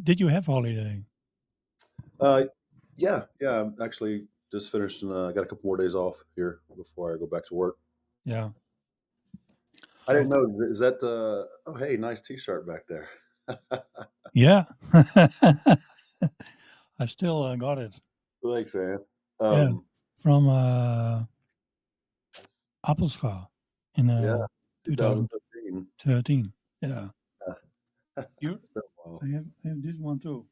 did you have holiday? Uh, yeah. I'm actually just finished and got a couple more days off here before I go back to work. Yeah. I didn't Okay. know. Is that? Oh, hey, nice T-shirt back there. Yeah. I still got it. Thanks, man. Yeah, Um, from Appelscha in yeah, 2015. 2013. Yeah. You? It's been a while. I have this one too.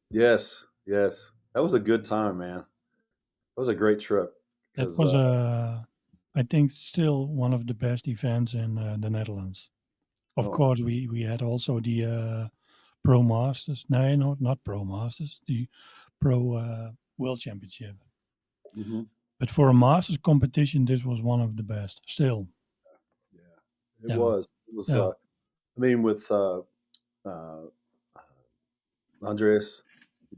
Yes, yes. That was a good time, man. That was a great trip That because was I think still one of the best events in the Netherlands. Of oh, course, we had also the Pro Masters. No, not Pro Masters. The Pro World Championship. hmm But for a Masters competition, this was one of the best. Still, yeah, it yeah, was. It was. yeah, I mean, with uh, Andreas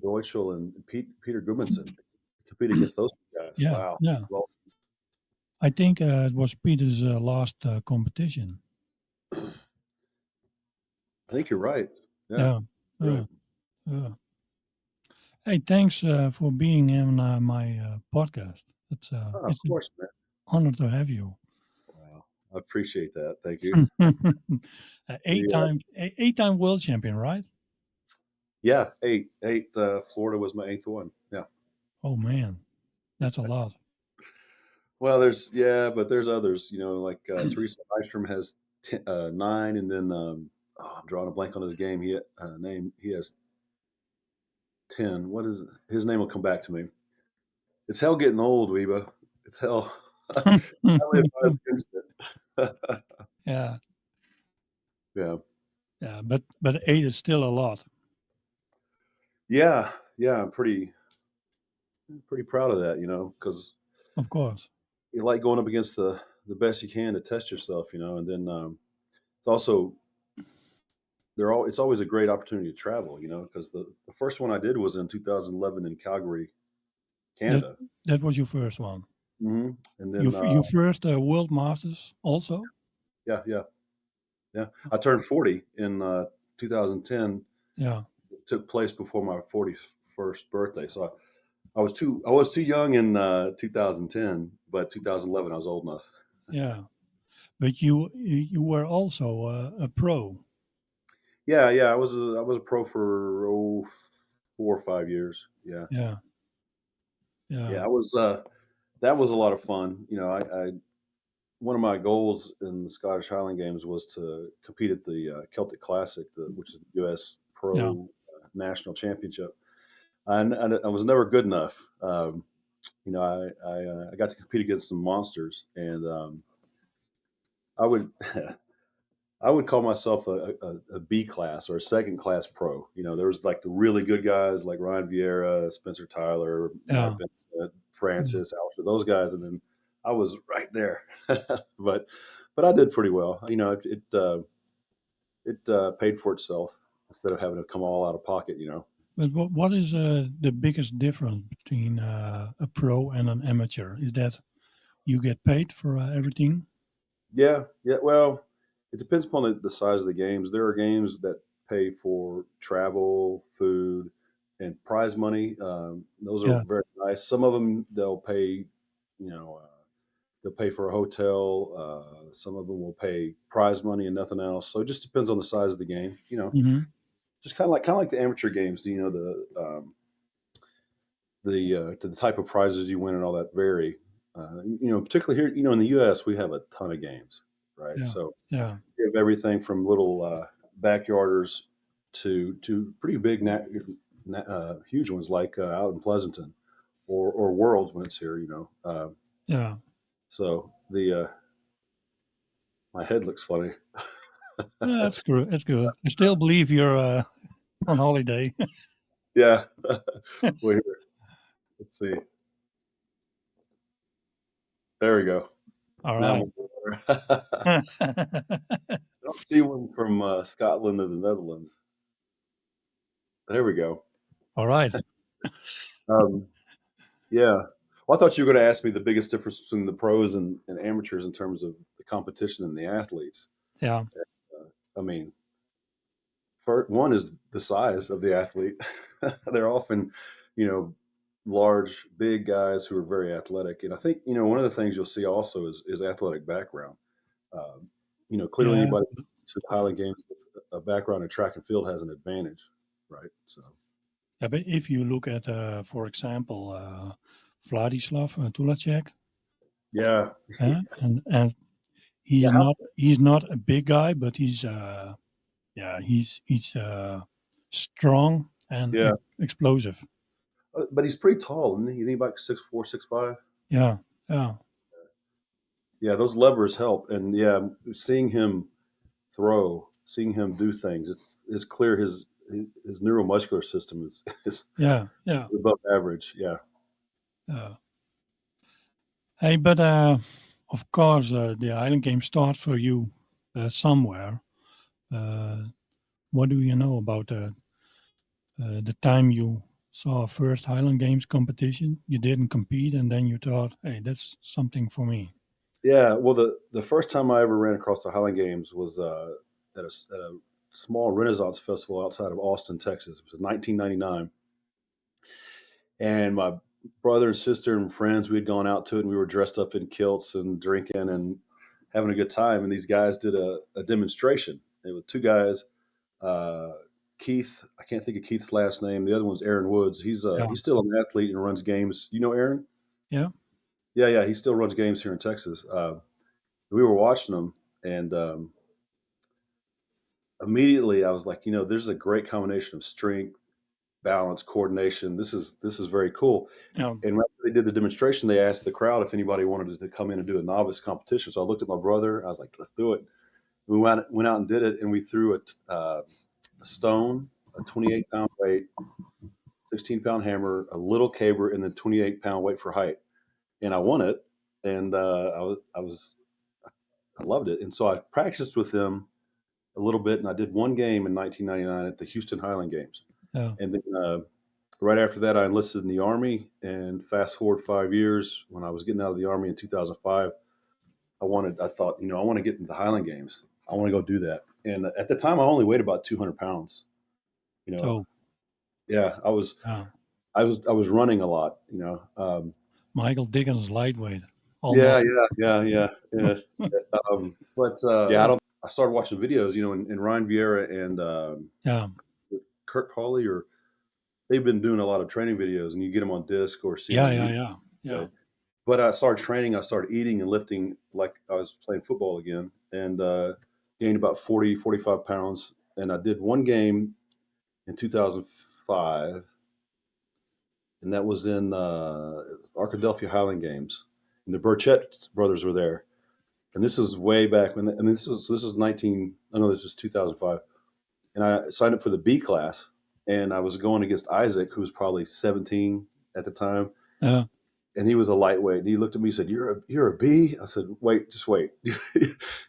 Deutschel and Peter Gudmundsson compete against those two guys. yeah, Wow. yeah. Well, I think it was Peter's last competition. I think you're right. Yeah, Yeah, you're right. yeah, yeah. Hey, thanks for being in my podcast. Oh, of It's an course, man. honor to have you. Wow. I appreciate that. Thank you. Eight The times, eight-time world champion, right? yeah, eight. Florida was my eighth one. Yeah. Oh man, that's a lot. Well, but there's others. Like Teresa Nystrom has nine, and then I'm drawing a blank on his name. He has 10. What is it? His name will come back to me. It's hell getting old, Weeba. It's hell. I live against it. Yeah, Yeah. yeah, but eight is still a lot. Yeah. I'm pretty proud of that, because Of course, you like going up against the best you can to test yourself, and then it's also it's always a great opportunity to travel, because the first one I did was in 2011 in Calgary, that Canada. that was your first one. And Your then your first world masters also. yeah, I turned 40 in 2010. Yeah, It took place before my 41st birthday, so I was too young in 2010, but 2011 I was old enough. yeah. But you were also a pro. Yeah. I was a pro for 4 or 5 years. Yeah, Yeah, yeah. yeah, I was. That was a lot of fun. I one of my goals in the Scottish Highland Games was to compete at the Celtic Classic, which is the U.S. yeah. Pro National Championship. I was never good enough. I got to compete against some monsters, and I would I would call myself a B class or a second class pro. There was like the really good guys like Ryan Vieira, Spencer Tyler, Matt Yeah. Vincent, Yeah. Francis, Alfred, those guys, and then I was right there. but I did pretty well. It paid for itself instead of having to come all out of pocket. But what is the biggest difference between a pro and an amateur? Is that you get paid for everything? Yeah. Well, it depends upon the size of the games. There are games that pay for travel, food, and prize money. Those are Yeah. very nice. Some of them they'll pay for a hotel. Some of them will pay prize money and nothing else. So it just depends on the size of the game. Hmm. Just kind of like the amateur games. The type of prizes you win and all that vary. Particularly here, in the U.S., we have a ton of games, right? Yeah. So Yeah. we have everything from little backyarders to pretty big, huge ones like out in Pleasanton or Worlds when it's here. Yeah. So the my head looks funny. That's good. That's good. I still believe you're on holiday. Yeah. Wait, let's see. There we go. All Now right. I'm I don't see one from Scotland or the Netherlands. There we go. All right. Um, yeah. Well, I thought you were going to ask me the biggest difference between the pros and amateurs in terms of the competition and the athletes. Yeah. I mean, one is the size of the athlete. They're often, you know, large, big guys who are very athletic. And I think, one of the things you'll see also is athletic background. Um, clearly Yeah, anybody to the Highland Games with a background in track and field has an advantage, right? So, yeah. But if you look at, for example, Vladislav Tulacek, yeah, and yeah, he's not a big guy, but he's strong and yeah. explosive. But he's pretty tall, isn't he? He's like 6'4", 6'5". Yeah, yeah, Yeah, those levers help, and yeah, seeing him throw, seeing him do things, it's clear his neuromuscular system is yeah, yeah. above average. Yeah, Uh, hey, but of course, the Island Games start for you somewhere. Uh, what do you know about the time you saw first Highland Games competition? You didn't compete, and then you thought, "Hey, that's something for me." yeah. Well, the first time I ever ran across the Highland Games was at a small Renaissance festival outside of Austin, Texas. It was in 1999, and my brother and sister and friends, we had gone out to it, and we were dressed up in kilts and drinking and having a good time. And these guys did a demonstration. It was two guys. Uh, Keith, I can't think of Keith's last name. The other one's Aaron Woods. Yeah, He's still an athlete and runs games. You know Aaron? yeah, Yeah, yeah. He still runs games here in Texas. We were watching them, and immediately I was like, there's a great combination of strength, balance, coordination. This is very cool. yeah. And when they did the demonstration, they asked the crowd if anybody wanted to come in and do a novice competition. So I looked at my brother. I was like, let's do it. We went out and did it, and we threw a stone, a 28-pound weight, 16-pound hammer, a little caber, and then 28-pound weight for height. And I won it, and I loved it. And so I practiced with them a little bit, and I did one game in 1999 at the Houston Highland Games. Yeah. And then right after that, I enlisted in the Army. And fast forward 5 years, when I was getting out of the Army in 2005, I thought, I want to get into the Highland Games. I want to go do that. And at the time, I only weighed about 200 pounds. You know, So, yeah, yeah, I was running a lot. Michael Dickens lightweight, Yeah, almost. yeah, yeah, yeah, yeah. But yeah, I started watching videos, and Ryan Vieira and Yeah, Kurt Hawley, or they've been doing a lot of training videos, and you get them on disc or see them yeah, on yeah, YouTube. yeah, yeah. Right? But I started training. I started eating and lifting like I was playing football again, and gained about 40, 45 pounds. And I did one game in 2005, and that was in Arkadelphia Highland Games, and the Burchett brothers were there. And this is way back when. This is 19. I know this is 2005, and I signed up for the B class, and I was going against Isaac, who was probably 17 at the time, Yeah. and he was a lightweight. And he looked at me and said, "You're a B." I said, "Wait, just wait,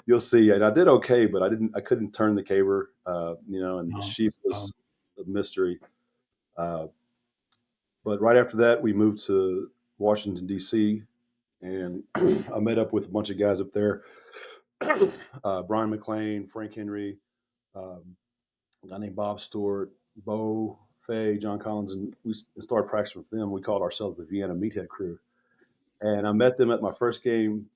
you'll see." And I did okay, but I couldn't turn the caber, and the No, sheath no. was a mystery. Uh, but right after that, we moved to Washington D.C. and I met up with a bunch of guys up there. Brian McLean, Frank Henry, um, a guy named Bob Stewart, Bo Fay, John Collins, and we started practicing with them. We called ourselves the Vienna Meathead Crew. And I met them at my first game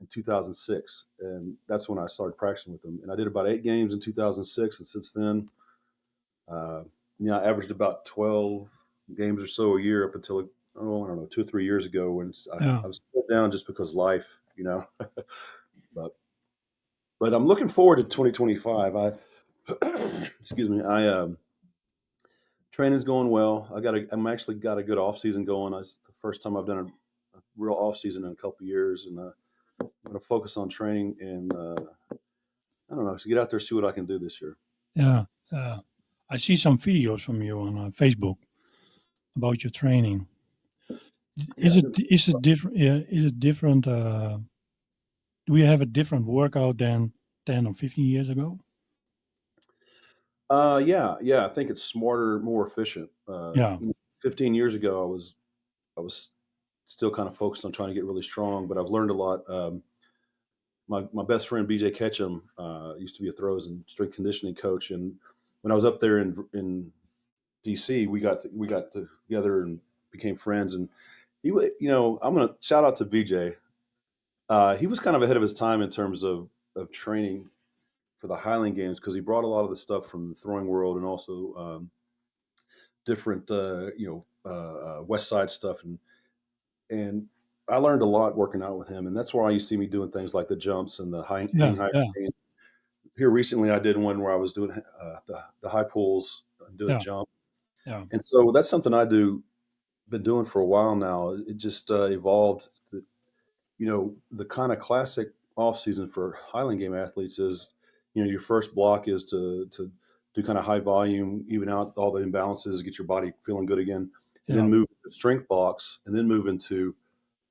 in 2006, and that's when I started practicing with them. And I did about 8 games in 2006, and since then, uh, I averaged about 12 games or so a year up until I don't know 2 or 3 years ago when Yeah, I was put down just because life, but I'm looking forward to 2025. Excuse me. Training's going well. I'm actually got a good off season going. It's the first time I've done a real off season in a couple of years, and I'm going to focus on training and I don't know, just get out there see what I can do this year. yeah, yeah. I see some videos from you on Facebook about your training. Yeah. Is it different? Yeah, is it different? Do we have a different workout than 10 or 15 years ago? Yeah, yeah. I think it's smarter, more efficient. Yeah, 15 years ago, I was still kind of focused on trying to get really strong, but I've learned a lot. My best friend BJ Ketchum used to be a throws and strength conditioning coach, and when I was up there in DC, we got together and became friends. And I'm gonna shout out to VJ. He was kind of ahead of his time in terms of training for the Highland Games because he brought a lot of the stuff from the throwing world and also different West Side stuff, and I learned a lot working out with him, and that's why you see me doing things like the jumps and the Yeah, hang high. yeah, Here recently, I did one where I was doing the high pulls and do a yeah, jump, yeah, and so that's something I do been doing for a while now. It just evolved. The kind of classic off season for Highland Game athletes is, your first block is to do kind of high volume, even out all the imbalances, get your body feeling good again, and then yeah. move to strength blocks, and then move into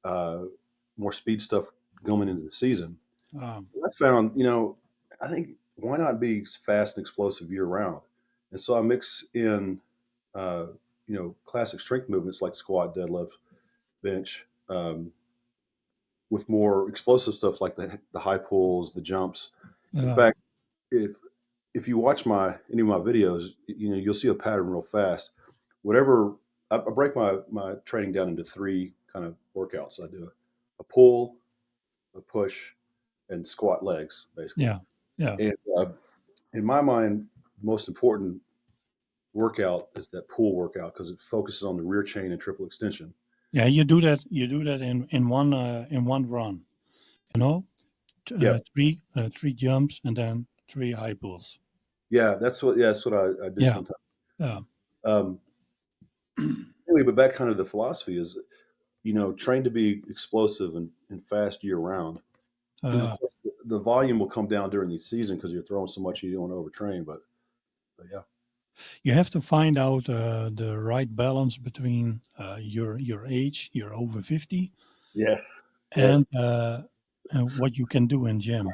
uh, more speed stuff going into the season. Um, I found, I think why not be fast and explosive year round? And so I mix in, classic strength movements like squat, deadlift, bench, with more explosive stuff like the high pulls, the jumps. In yeah, fact, if if you watch any of my videos, you'll see a pattern real fast. Whatever I break my training down into three kind of workouts. I do a pull, a push, and squat legs, basically. yeah, yeah, And in my mind, the most important workout is that pull workout because it focuses on the rear chain and triple extension. yeah. You do that. You do that in one run. You know, Yeah, three jumps and then three high pulls. yeah, that's what I do Yeah, sometimes. yeah, Um, anyway, but back kind of the philosophy is, train to be explosive and fast year round. And of uh, course, the volume will come down during the season because you're throwing so much you don't want to overtrain. But yeah, you have to find out the right balance between your age, you're over 50, yes, yes, and what you can do in gym.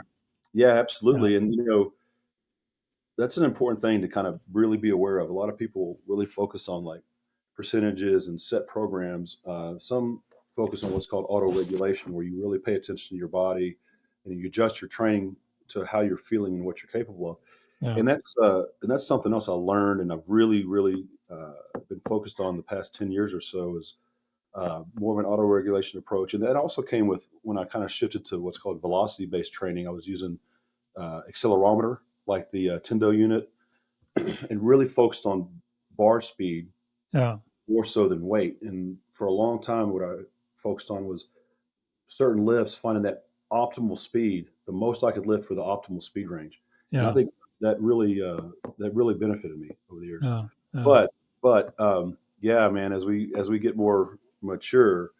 yeah, Yeah, absolutely. And that's an important thing to kind of really be aware of. A lot of people really focus on like percentages and set programs. Some focus on what's called auto regulation, where you really pay attention to your body and you adjust your training to how you're feeling and what you're capable of. yeah, And that's something else I learned, and I've really been focused on the past 10 years or so. Is more of an auto regulation approach, and that also came with when I kind of shifted to what's called velocity based training. I was using accelerometer, like the Tendo unit, and really focused on bar speed yeah, more so than weight. And for a long time, what I focused on was certain lifts, finding that optimal speed, the most I could lift for the optimal speed range. And I yeah, think that really benefited me over the years. yeah, yeah, But yeah, man, as we get more mature,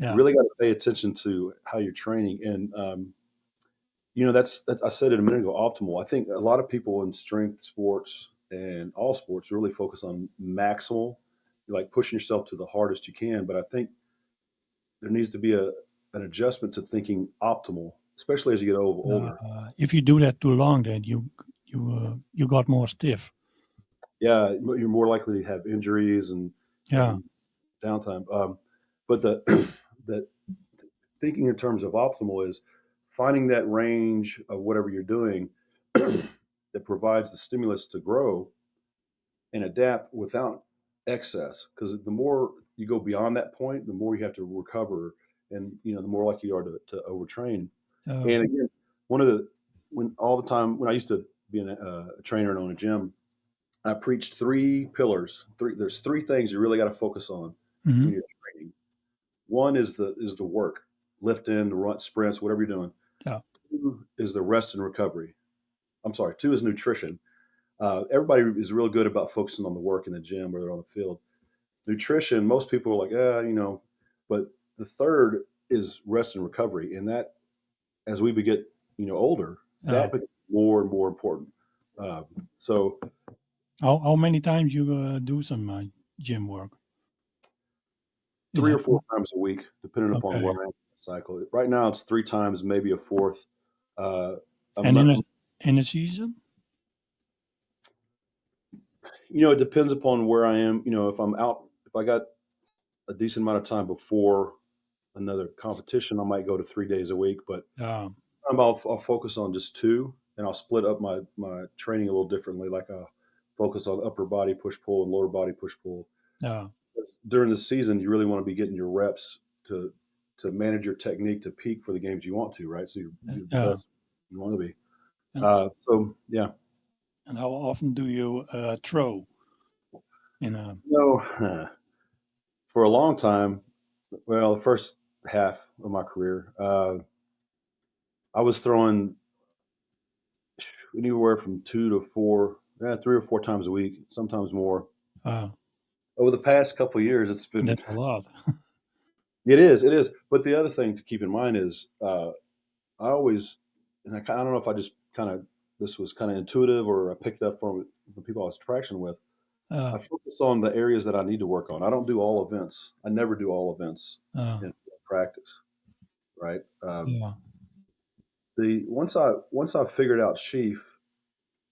you yeah, really got to pay attention to how you're training. And that's I said it a minute ago. Optimal. I think a lot of people in strength sports and all sports really focus on maximal, like pushing yourself to the hardest you can. But I think there needs to be an adjustment to thinking optimal, especially as you get older. if you do that too long, then you got more stiff. Yeah, you're more likely to have injuries Yeah, and downtime. But the that thinking in terms of optimal is finding that range of whatever you're doing that provides the stimulus to grow and adapt without excess. Because the more you go beyond that point, the more you have to recover, and the more likely you are to overtrain. uh, And again, one of the when all the time when I used to be a trainer and own a gym, I preached three pillars. There's three things you really got to focus on when hmm you're training. One is the work, lift in, run, sprints, whatever you're doing. yeah, Two is the rest and recovery. I'm sorry. Two is nutrition. Everybody is real good about focusing on the work in the gym or they're on the field. Nutrition, most people are like, but the third is rest and recovery. And that, as we get, older, yeah. that becomes more and more important. Um, so How many times you do some gym work in three a or four times a week, depending upon where okay, I am in the cycle. Right now, it's three times, maybe a fourth. Uh, I'm and not, in a season? it depends upon where I am. If I'm out, if I got a decent amount of time before another competition, I might go to 3 days a week. But Yeah, I'll focus on just two, and I'll split up my training a little differently. Like focus on upper body push pull and lower body push pull. Yeah. During the season, you really want to be getting your reps to manage your technique to peak for the games you want to, right? So you're the Yeah. best you want to be. And So yeah, and how often do you throw in a? no, for a long time, well, the first half of my career, I was throwing anywhere from 2 to 4, 3 or 4 times a week, sometimes more. Uh, Over the past couple of years, it's been that's a lot. it is. But the other thing to keep in mind is I always, and I don't know if I just kind of this was kind of intuitive or I picked up from the people I was traction with. Uh, I focus on the areas that I need to work on. I don't do all events. I never do all events uh, in practice, right? yeah. The once I figured out sheaf,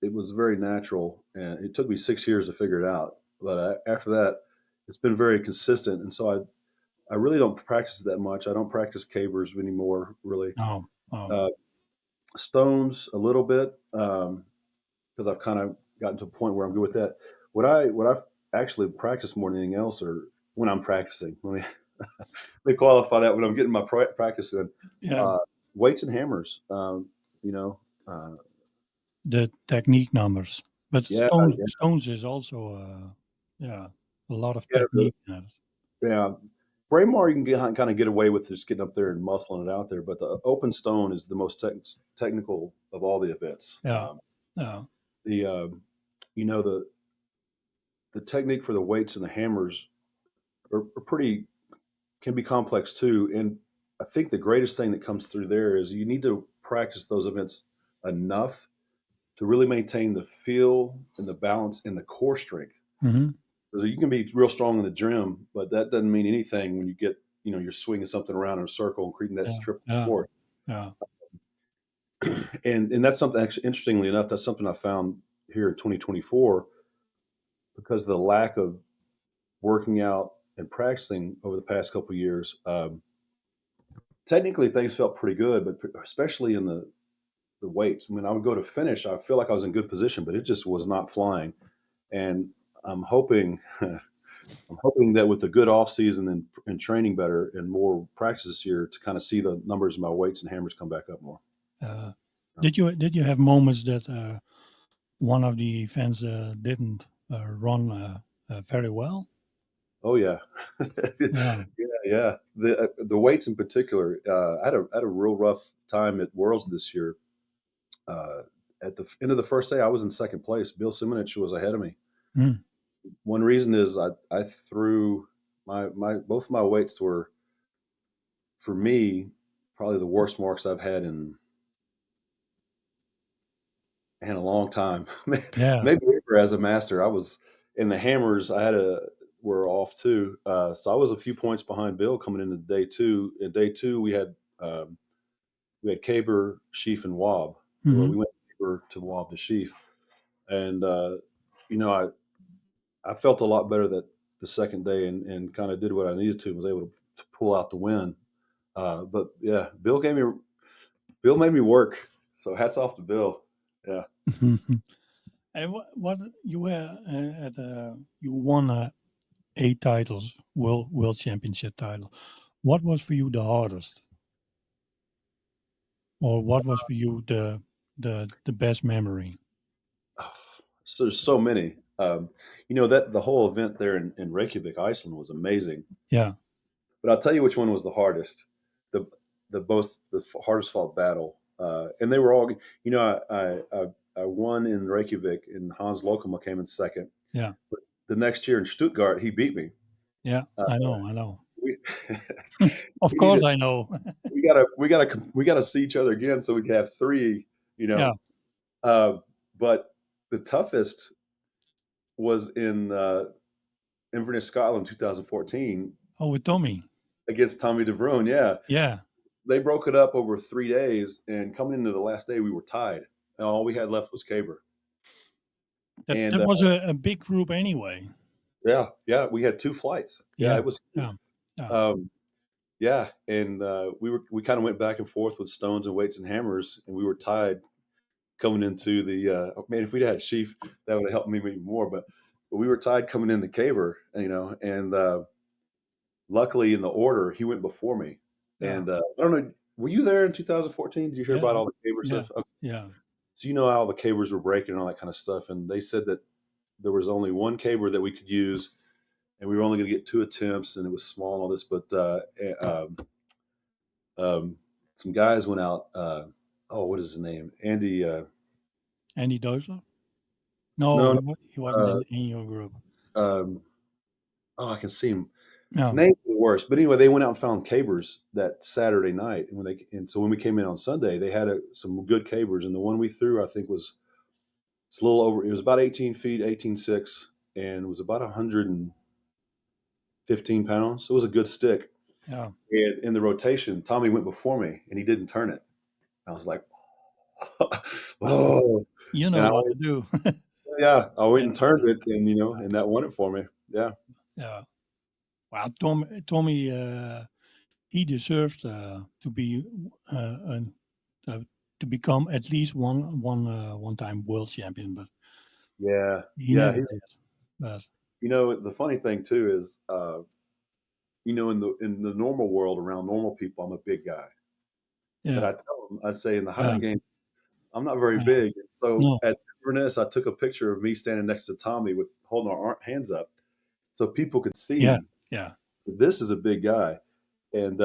it was very natural, and it took me 6 years to figure it out. But after that, it's been very consistent, and so I really don't practice it that much. I don't practice cavers anymore, really. Oh. Oh. Uh, Stones a little bit because I've kind of gotten to a point where I'm good with that. What I actually practice more than anything else, or when I'm practicing, let me qualify that when I'm getting my practice in, Yeah. uh, weights and hammers. You know, uh, The technique numbers, but yeah, stones is also yeah, a lot of yeah, technique in it. yeah. Braemar, you can kind of get away with just getting up there and muscling it out there, but the open stone is the most technical of all the events. Yeah. Yeah. The you know the technique for the weights and the hammers are pretty can be complex too. And I think the greatest thing that comes through there is you need to practice those events enough to really maintain the feel and the balance and the core strength. Hmm. Because you can be real strong in the gym, but that doesn't mean anything when you get, you're swinging something around in a circle and creating that Yeah. triple Yeah. fourth. Yeah. And that's something actually, interestingly enough, that's something I found here in 2024 because of the lack of working out and practicing over the past couple of years. Technically, things felt pretty good, but especially in the weights. When I would go to finish, I feel like I was in good position, but it just was not flying. And I'm hoping I'm hoping that with the good off season and training better and more practice this year to kind of see the numbers of my weights and hammers come back up more. Uh, did you have moments that one of the events didn't run very well? Oh yeah, Yeah. yeah. The weights in particular, I had a real rough time at Worlds this year. Uh, at the end of the first day, I was in second place. Bill Simonich was ahead of me. Mm. One reason is I threw my both my weights were for me probably the worst marks I've had in a long time. Yeah. Maybe ever as a master. I was in the hammers. I had a were off too. So I was a few points behind Bill coming into day two. In day two, we had caber, sheaf, and wob. Well, Hmm. we went caber to wob to sheaf, and you know I felt a lot better that the second day and kind of did what I needed to. Was able to pull out the win. But yeah, Bill made me work. So hats off to Bill. Yeah. And what you were at? You won 8 titles, world championship title. What was for you the hardest, or what was for you the best memory? So there's so many. That the whole event there in Reykjavik, Iceland, was amazing. Yeah. But I'll tell you which one was the hardest. The the hardest fought battle, and they were all. I won in Reykjavik, and Hans Lokema came in second. Yeah. But the next year in Stuttgart, he beat me. Yeah. Uh, I know. I know. we Of we course, needed I know. we gotta see each other again so we can have three. You Yeah. know, uh, but the toughest was in Inverness, Scotland, 2014 Oh, with Tommy. against Tommy De Bruin. Yeah, Yeah. they broke it up over 3 days, and coming into the last day, we were tied. And all we had left was caber. That And was a big group anyway. yeah, yeah, we had two flights. Yeah, Yeah. it was Yeah. huge. Yeah. Um, yeah, and we kind of went back and forth with stones and weights and hammers, and we were tied. coming into the man. If we'd had Chief, that would have helped me even more. But we were tied coming in the caber, and luckily in the order he went before me. Yeah. And I don't know, were you there in 2014? Did you hear Yeah. about all the caber Yeah. stuff? Okay. Yeah. So you know how the cabers were breaking and all that kind of stuff, and they said that there was only one caber that we could use, and we were only going to get two attempts, and it was small and all this. But um, some guys went out. Oh, what is his name? Andy. Andy Dozer? No, No, no. he wasn't Uh, in your group. um, oh, I can see him. Yeah. Names are worse, but anyway, they went out and found cabers that Saturday night, and so when we came in on Sunday, they had some good cabers, and the one we threw, I think, was it's a little over. It was about 18 feet, 18.6, and it was about 115 pounds. So it was a good stick. Yeah. And in the rotation, Tommy went before me, and he didn't turn it. I was like, Well, oh, you and know what to do. yeah, I went Yeah. and turned it, and and that won it for me. Yeah, Yeah. Well, Tommy, he deserved to be uh, to become at least one time world champion, but yeah, he yeah. never He's, did. But the funny thing too is, in the normal world around normal people, I'm a big guy. But yeah, I tell them, I say in the yeah, Highland game, I'm not very yeah, big. So no, at Inverness, I took a picture of me standing next to Tommy with holding our hands up, so people could yeah, see yeah, that this is a big guy. And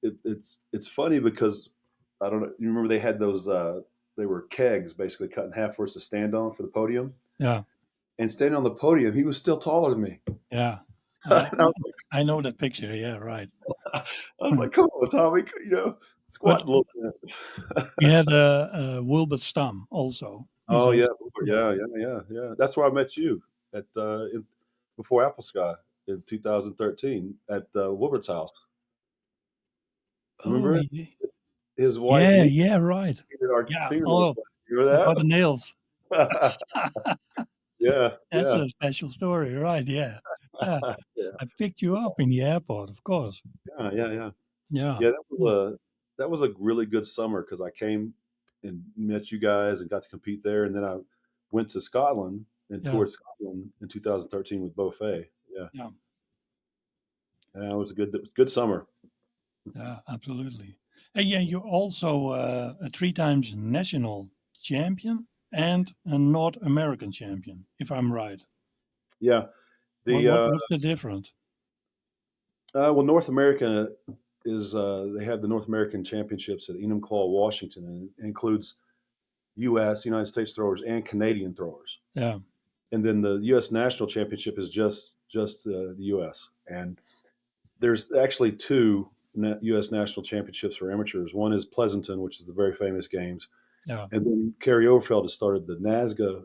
it's funny because I don't know. You remember they had those? They were kegs basically cut in half for us to stand on for the podium. yeah, And standing on the podium, he was still taller than me. yeah. I And I know that picture. Yeah, right. I was like, "Come on, Tommy, But squat a little bit." we had Wilbert Stam also. He's Oh, yeah, also yeah, yeah, yeah, yeah, yeah. That's where I met you before Apple Sky in 2013 at Wilbert's house. oh Remember his wife yeah, Nina yeah, right. painted our Yeah. fingernails Oh, black. You remember about the nails. that? Yeah, That's yeah, a special story, right? Yeah, yeah. yeah, I picked you up in the airport, of course. yeah, yeah, yeah. Yeah. Yeah, Oh, that was a really good summer because I came and met you guys and got to compete there, and then I went to Scotland and yeah, toured Scotland in 2013 with Beaufait. Yeah, yeah, yeah, it was a good summer. yeah, absolutely. And yeah, you're also a three times national champion and a North American champion, if I'm right. Yeah, What the what what's the difference? well, North America is they have the North American Championships at Enumclaw, Washington, and it includes U.S. United States throwers and Canadian throwers. Yeah, And then the U.S. National Championship is just the U.S. And there's actually two U.S. National Championships for amateurs. One is Pleasanton, which is the very famous games, yeah, and then Kerry Overfeld has started the NASGA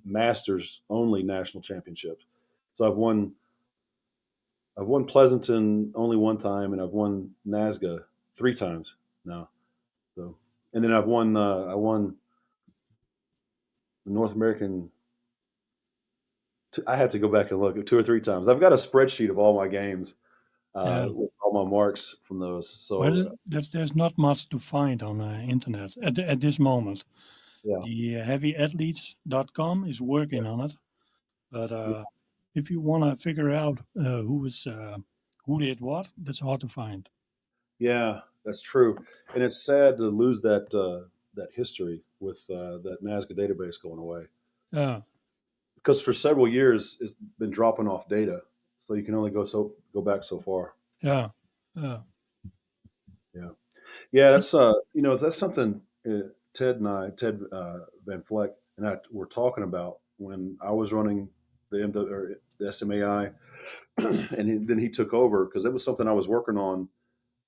Masters only national championships. So I've won Pleasanton only one time, and I've won NASGA three times now. So, and then I won the North American. I have to go back and look at two or three times. I've got a spreadsheet of all my games yeah. with all my marks from those. Well, So there's not much to find on internet at this moment. yeah, The heavyathletes.com is working on it, but if you want to figure out who did what, that's hard to find. yeah, that's true. And it's sad to lose that history with that NASGA database going away Yeah, because for several years it's been dropping off data, so you can only go back so far. yeah, yeah, Yeah. Yeah, that's something Ted Van Fleck and I were talking about when I was running the SMAI, and then he took over because it was something I was working on,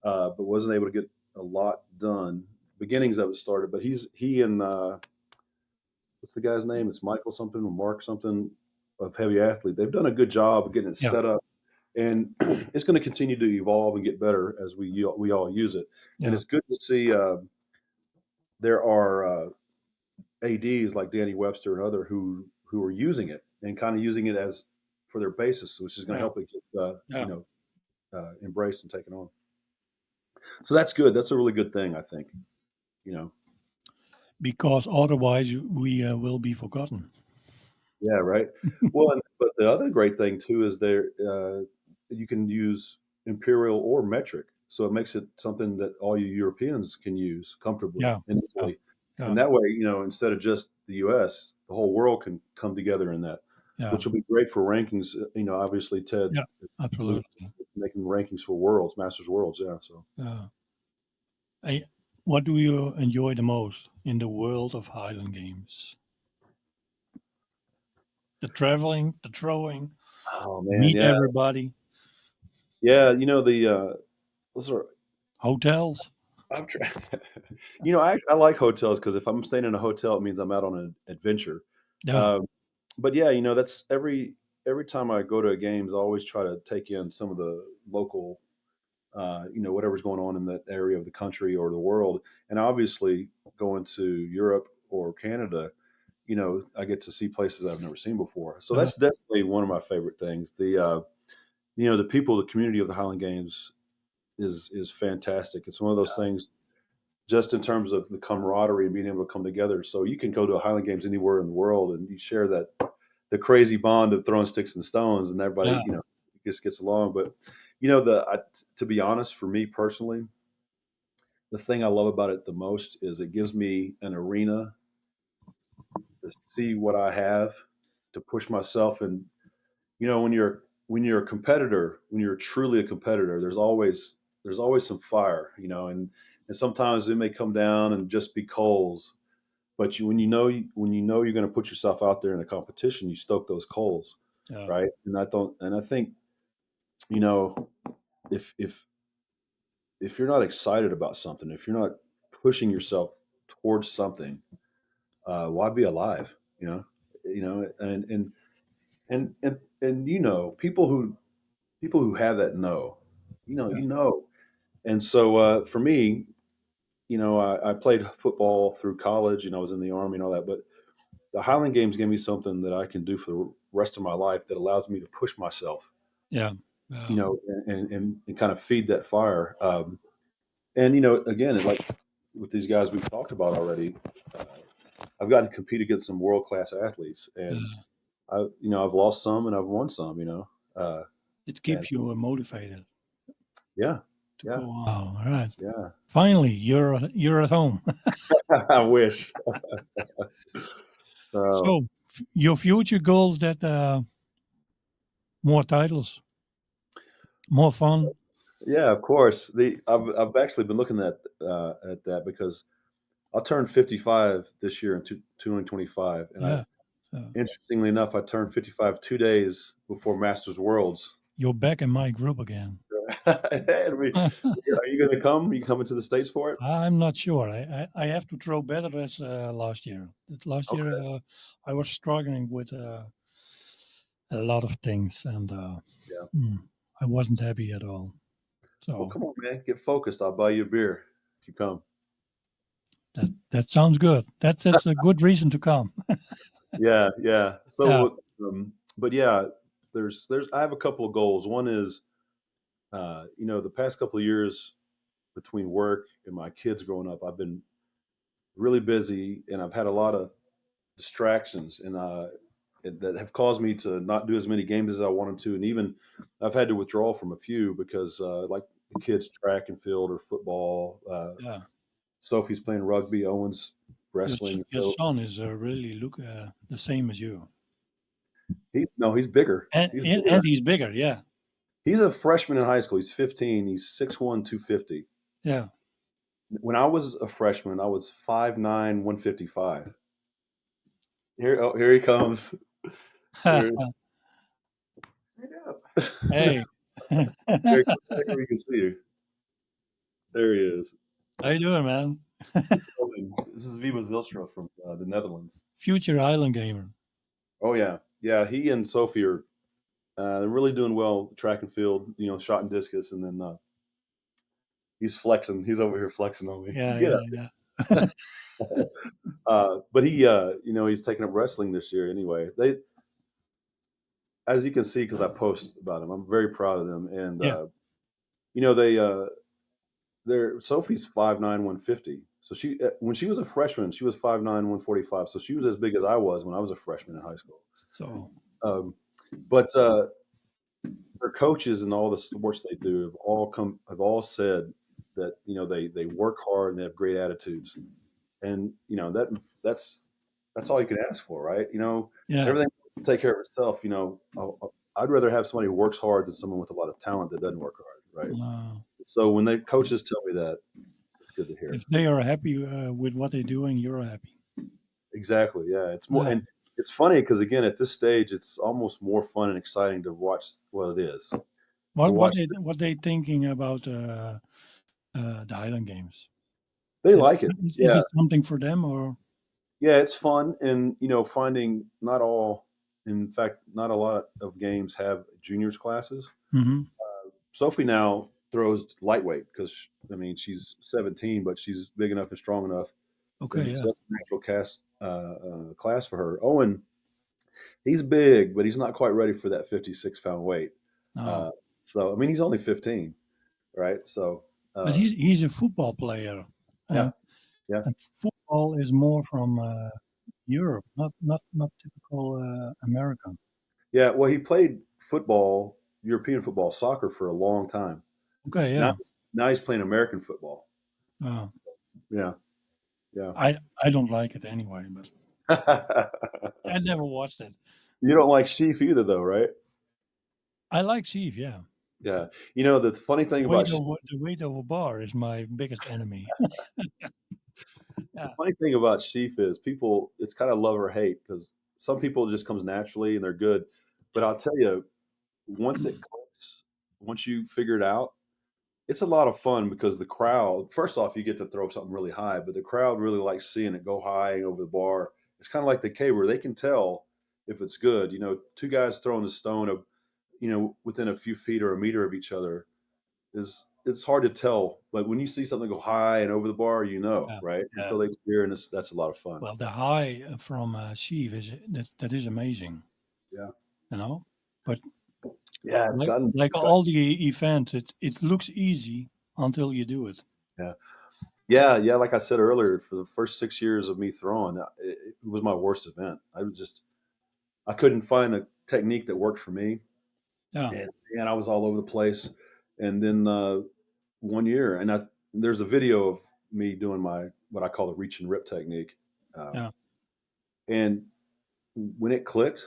but wasn't able to get a lot done. Beginnings of it started, but he and what's the guy's name? It's Michael something or Mark something of Heavy Athlete. They've done a good job of getting it yeah, set up, and it's going to continue to evolve and get better as we all use it. And yeah, it's good to see. There are ads like Danny Webster and other who are using it and kind of using it as for their basis, which is going to yeah, help it get yeah. embraced and taken on. So that's good. That's a really good thing, I think. You know. because otherwise we will be forgotten. Yeah, right. Well, but the other great thing too is you can use imperial or metric, so it makes it something that all you Europeans can use comfortably Yeah, and yeah, easily. And yeah, that way, instead of just the U.S., the whole world can come together in that, yeah, which will be great for rankings. Obviously, Ted yeah. is moving, Absolutely. making rankings for worlds, Masters Worlds. Yeah, so. Yeah. Hey, what do you enjoy the most in the world of Highland games? The traveling, the throwing, Oh man, meet yeah, everybody, yeah. Those are hotels. I've tried. I like hotels because if I'm staying in a hotel, it means I'm out on an adventure. Yeah, Um, but yeah, that's every time I go to games, I always try to take in some of the local, whatever's going on in that area of the country or the world. And obviously, going to Europe or Canada, I get to see places I've never seen before. So yeah, that's definitely one of my favorite things. The people, the community of the Highland Games is fantastic. It's one of those things just in terms of the camaraderie and being able to come together. So you can go to Highland Games anywhere in the world, and you share that the crazy bond of throwing sticks and stones, and everybody yeah, just gets along. But to be honest, for me personally, the thing I love about it the most is it gives me an arena to see what I have, to push myself, and when you're a competitor, when you're truly a competitor, there's always some fire, and sometimes it may come down and just be coals. But when you know you're going to put yourself out there in a competition, you stoke those coals, yeah, right? And I think you know if if you're not excited about something, if you're not pushing yourself towards something, why be alive? And people who have that know, yeah, and so for me, I played football through college, I was in the army and all that, but the Highland Games gave me something that I can do for the rest of my life that allows me to push myself, yeah, yeah, and kind of feed that fire. And again, like with these guys we've talked about already, uh, I've gotten to compete against some world class athletes, and yeah. I've lost some and I've won some, uh, It and keeps you motivated yeah, to yeah, go on. All right. yeah. Finally, you're at home. I wish. So So your future goals that more titles, more fun. yeah, of course. I've actually been looking at that because I'll turn 55 this year in 2025, and I Yeah. Uh, interestingly enough, I turned 55 2 days before Masters Worlds. you're back in my group again. And are you going to come? Are you coming to the States for it? I'm not sure. I have to throw better as last year. Last year Okay. I was struggling with a lot of things, and Yeah. hmm, I wasn't happy at all. Well, So come on, man. Get focused. I'll buy you a beer if you come. that sounds good. That's a good reason to come. Yeah, yeah. Yeah, But yeah, there's I have a couple of goals. One is, the past couple of years between work and my kids growing up, I've been really busy, and I've had a lot of distractions, and that have caused me to not do as many games as I wanted to, and even I've had to withdraw from a few because, like the kids' track and field or football. yeah. Sophie's playing rugby. Owen's wrestling. Your So son is really look the same as you, he's bigger. and He's and, bigger. and he's bigger. Yeah, He's a freshman in high school. He's 15. He's 6'1", 250. yeah. When I was a freshman, I was 5'9", 155. Here he comes. There, stand up. Hey, There how we can see you. There he is. you doing, man? This is Viva Zilstra from the Netherlands. Future Island gamer. Oh yeah, yeah. He and Sophie are they're really doing well track and field. Shot and discus, and then he's flexing. He's over here flexing on me. Yeah, Get yeah, up. yeah, But he's taking up wrestling this year. Anyway, as you can see, because I post about him, I'm very proud of them. And yeah. they're Sophie's 5'9", 150. So when she was a freshman, she was 5'9", 145. So she was as big as I was when I was a freshman in high school. So Um, but their coaches and all the sports they do have all said that they work hard and they have great attitudes, and that's all you can ask for, right? yeah, Everything will take care of itself. I'd rather have somebody who works hard than someone with a lot of talent that doesn't work hard, right? uh, So when the coaches tell me that, it's good to hear. if they are happy with what they're doing, you're happy. Exactly. Yeah. It's more, Yeah. and it's funny because again, at this stage, it's almost more fun and exciting to watch. Well, it is to What watch. what they thinking about the Highland Games? They like it. Is Yeah. it something for them or? Yeah. It's fun. And, finding in fact, not a lot of games have juniors classes. Hmm. Sophie now throws lightweight because, I mean, she's 17, but she's big enough and strong enough. Okay, And so yeah. that's a natural class for her. Owen, he's big, but he's not quite ready for that 56-pound weight. No, Uh, so, I mean, he's only 15, right? So, but uh, he's a football player, yeah, and, yeah, and football is more from Europe, not typical American. yeah. Well, he played football, European football, soccer for a long time. Okay, Now, yeah. now he's playing American football. Uh, Yeah, yeah. I don't like it anyway, but I never watched it. You don't like sheep either, though, right? I like Chief, yeah. Yeah. The funny thing about The weight over bar is my biggest enemy. the Yeah, funny thing about sheaf is people. It's kind of love or hate because some people it just comes naturally and they're good. But yeah, I'll tell you, once it clicks, once you figure it out, it's a lot of fun because the crowd. First off, you get to throw something really high, but the crowd really likes seeing it go high over the bar. It's kind of like the K where they can tell if it's good. Two guys throwing a stone within a few feet or a meter of each other is it's hard to tell. But when you see something go high and over the bar, yeah, right? And yeah. so they cheer, and that's a lot of fun. Well, the high from Chief is that is amazing, Yeah, you know. But yeah. like It's got all the events, it looks easy until you do it. yeah. Yeah, yeah. Like I said earlier, for the first 6 years of me throwing, it was my worst event. I couldn't find a technique that worked for me, Yeah, and I was all over the place. And then one year, there's a video of me doing my what I call the reach and rip technique. Um, yeah. and when it clicked,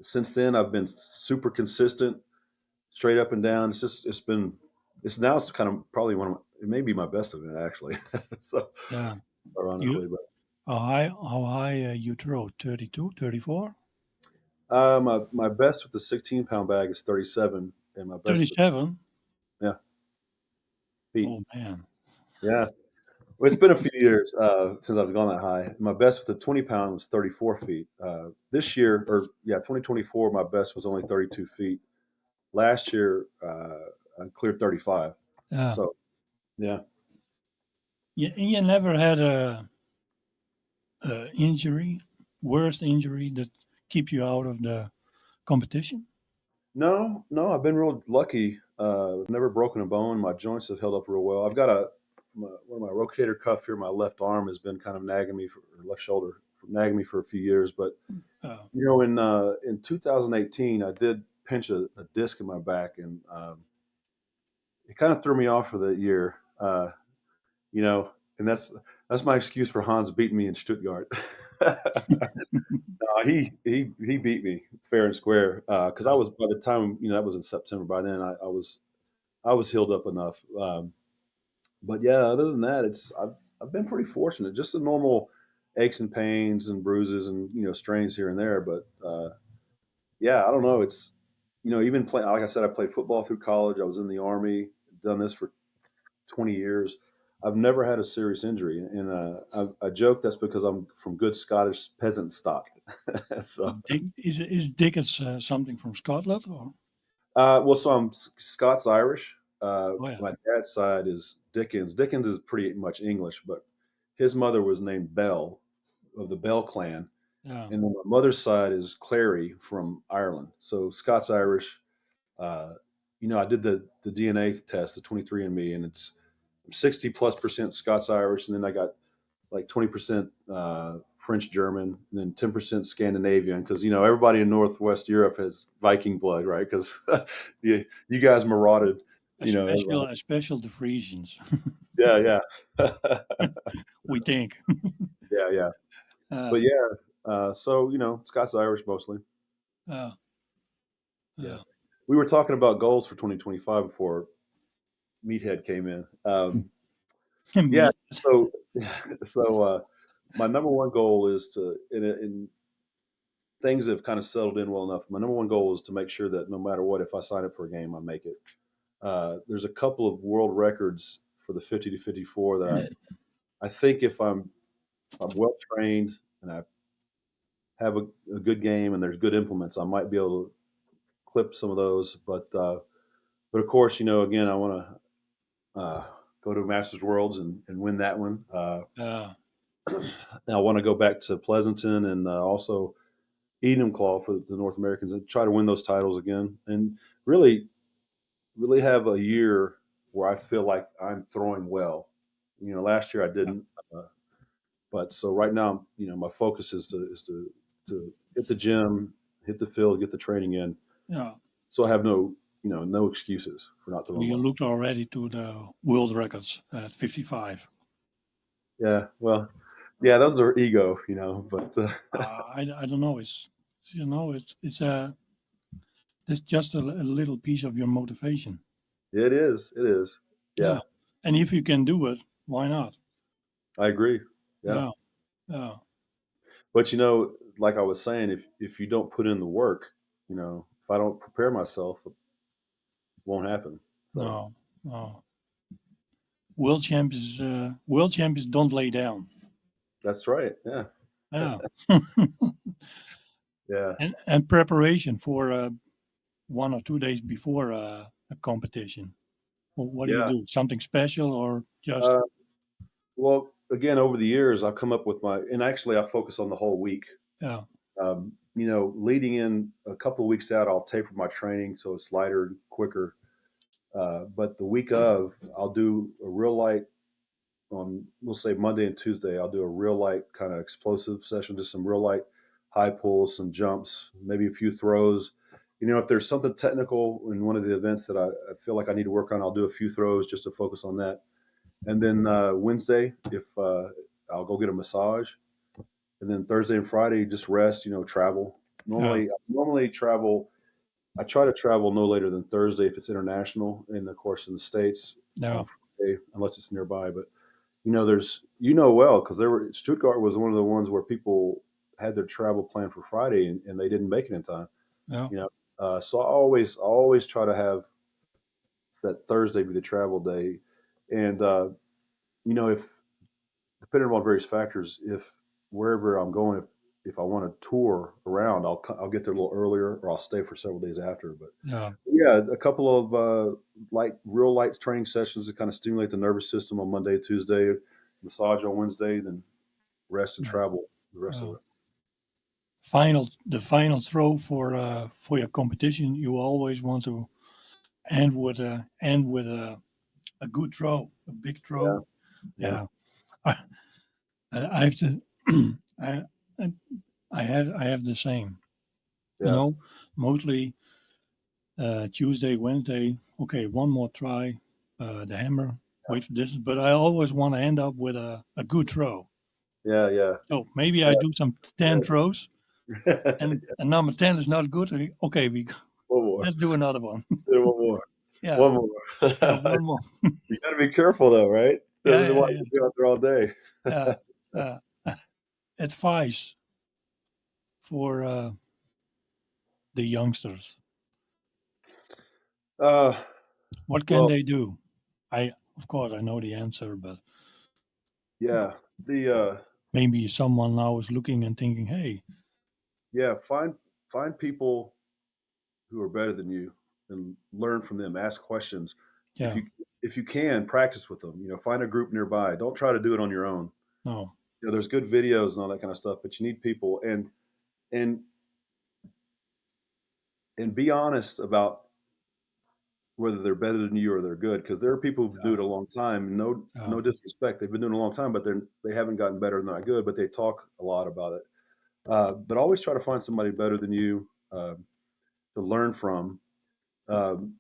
since then I've been super consistent, straight up and down. It's kind of probably it may be my best event actually. So Yeah. You ironically, but how high you throw? 32, 34, my best with the 16-pound bag is 37, and my best with 37. yeah feet. Oh man. Yeah, well, it's been a few years since I've gone that high. My best with the 20-pound was 34 feet. This year, or yeah, 2024, my best was only 32 feet. Last year, I cleared 35. Yeah. So yeah, You never had a injury, worst injury that keeps you out of the competition? no, no, I've been real lucky. I've never broken a bone. My joints have held up real well. I've got one of my rotator cuff here. My left arm has been kind of nagging me or left shoulder nagging me for a few years. But Uh, in 2018, I did pinch a disc in my back, and it kind of threw me off for the year. You know, and that's my excuse for Hans beating me in Stuttgart. He beat me fair and square because I uh, was by the time that was in September. By then I was healed up enough. But yeah, other than that, I've been pretty fortunate. Just the normal aches and pains and bruises and strains here and there. But yeah, I don't know. It's even play like I said, I played football through college. I was in the army. Done this for 20 years. I've never had a serious injury, and I joke that's because I'm from good Scottish peasant stock. So, is Dickens something from Scotland or? well, so I'm Scots Irish. Oh yeah, My dad's side is Dickens. Dickens is pretty much English, but his mother was named Bell of the Bell clan, yeah, and then my mother's side is Clary from Ireland. So Scots Irish. Uh, I did the DNA test, the 23andMe, and 60+% Scots Irish, and then I got like 20% French German, and then 10% Scandinavian. Because everybody in Northwest Europe has Viking blood, right? Because you guys marauded, everybody. Especially the Frisians, Yeah, yeah, we think. yeah, yeah. Uh, But yeah, so Scots Irish mostly. uh, Yeah, uh, we were talking about goals for 2025 before Meathead came in. Yeah, me, so my number one goal is to, and things have kind of settled in well enough. My number one goal is to make sure that no matter what, if I sign up for a game, I make it. There's a couple of world records for the 50 to 54 that I think if I'm well trained and I have a good game and there's good implements, I might be able to clip some of those. But of course, again, I want to go to Masters Worlds and win that one. uh, I want to go back to Pleasanton and also Enumclaw for the North Americans and try to win those titles again, and really, really have a year where I feel like I'm throwing well. Last year I yeah, didn't, but so right now, my focus is to hit the gym, hit the field, get the training in, yeah. so I have no excuses for not So throwing you well. looked already to the world records at 55. Yeah, well, yeah, those are ego, but I don't know. It's just a little piece of your motivation. it is, yeah, Yeah, and if you can do it, why not? I agree, yeah. Yeah, yeah. But like I was saying, if you don't put in the work, if I don't prepare myself, it won't happen. So No, no. World champions don't lay down. that's right. Yeah, Yeah, yeah. and preparation for 1 or 2 days before a competition. Well, what do you Yeah. do? Something special or just Uh, well, again, over the years, I've come up with and actually, I focus on the whole week. yeah, Leading in a couple of weeks out, I'll taper my training so it's lighter and quicker. But the week of, I'll do a real light on, we'll say Monday and Tuesday. I'll do a real light kind of explosive session, just some real light high pulls, some jumps, maybe a few throws. If there's something technical in one of the events that I feel like I need to work on, I'll do a few throws just to focus on that. And then Wednesday, if I'll go get a massage, and then Thursday and Friday just rest. Travel. yeah, Normally travel. I try to travel no later than Thursday if it's international, and of course in the states yeah, on Friday unless it's nearby. But there's well because there were Stuttgart was one of the ones where people had their travel planned for Friday and they didn't make it in time. yeah, You know, so I always try to have that Thursday be the travel day, and if depending on various factors, if wherever I'm going, if I want to tour around, I'll get there a little earlier, or I'll stay for several days after. But yeah, yeah, a couple of real light training sessions to kind of stimulate the nervous system on Monday, Tuesday, massage on Wednesday, then rest and yeah. travel the rest of yeah. it. The final throw for your competition, you always want to end with a good throw, a big Yeah, throw. yeah, Yeah, I, I have to. I, I I have the same. You yeah, know, mostly Tuesday, Wednesday. Okay, one more try. The hammer. Wait for this, but I always want to end up with a good throw. yeah, yeah, So maybe I do some 10 throws, yeah. and number 10 is not good. Okay, we One more, let's do another one. do one more, Yeah, one more. yeah, one more. You got to be careful though, right? Yeah, This is yeah, why yeah, you be out there all day. yeah. Advice for the youngsters. Uh, What can well, they do? Of course, I know the answer, but yeah, the maybe someone now is looking and thinking, "Hey, yeah, find people who are better than you and learn from them. Ask questions. If yeah, you can practice with them, find a group nearby. Don't try to do it on your own. no, There's good videos and all that kind of stuff, but you need people and and be honest about whether they're better than you or they're good, because there are people who do yeah, it a long time. No, yeah, no disrespect, they've been doing it a long time, but they haven't gotten better and not good. But they talk a lot about it. But always try to find somebody better than you to learn from. Um,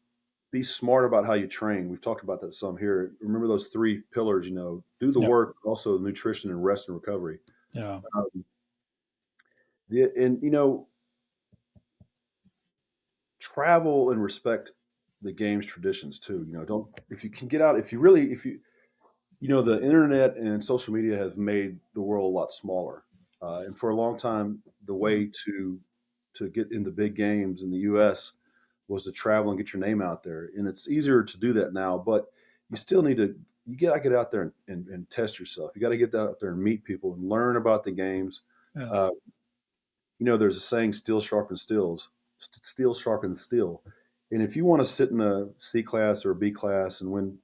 be smart about how you train. We've talked about that some here. Remember those three pillars. Do the yeah, work, also nutrition and rest and recovery. yeah, Um, and travel and respect the game's traditions too. Don't if you can get out. If you the internet and social media have made the world a lot smaller. And for a long time, the mm, way to get into big games in the U.S. was to travel and get your name out there. And it's easier to do that now, but you still need to. You got to get out there and test yourself. You got to get out there and meet people and learn about the games. yeah, Uh, there's a saying, "Steel sharpens steel sharpens steel." And if you want to sit in a C class or a B class and win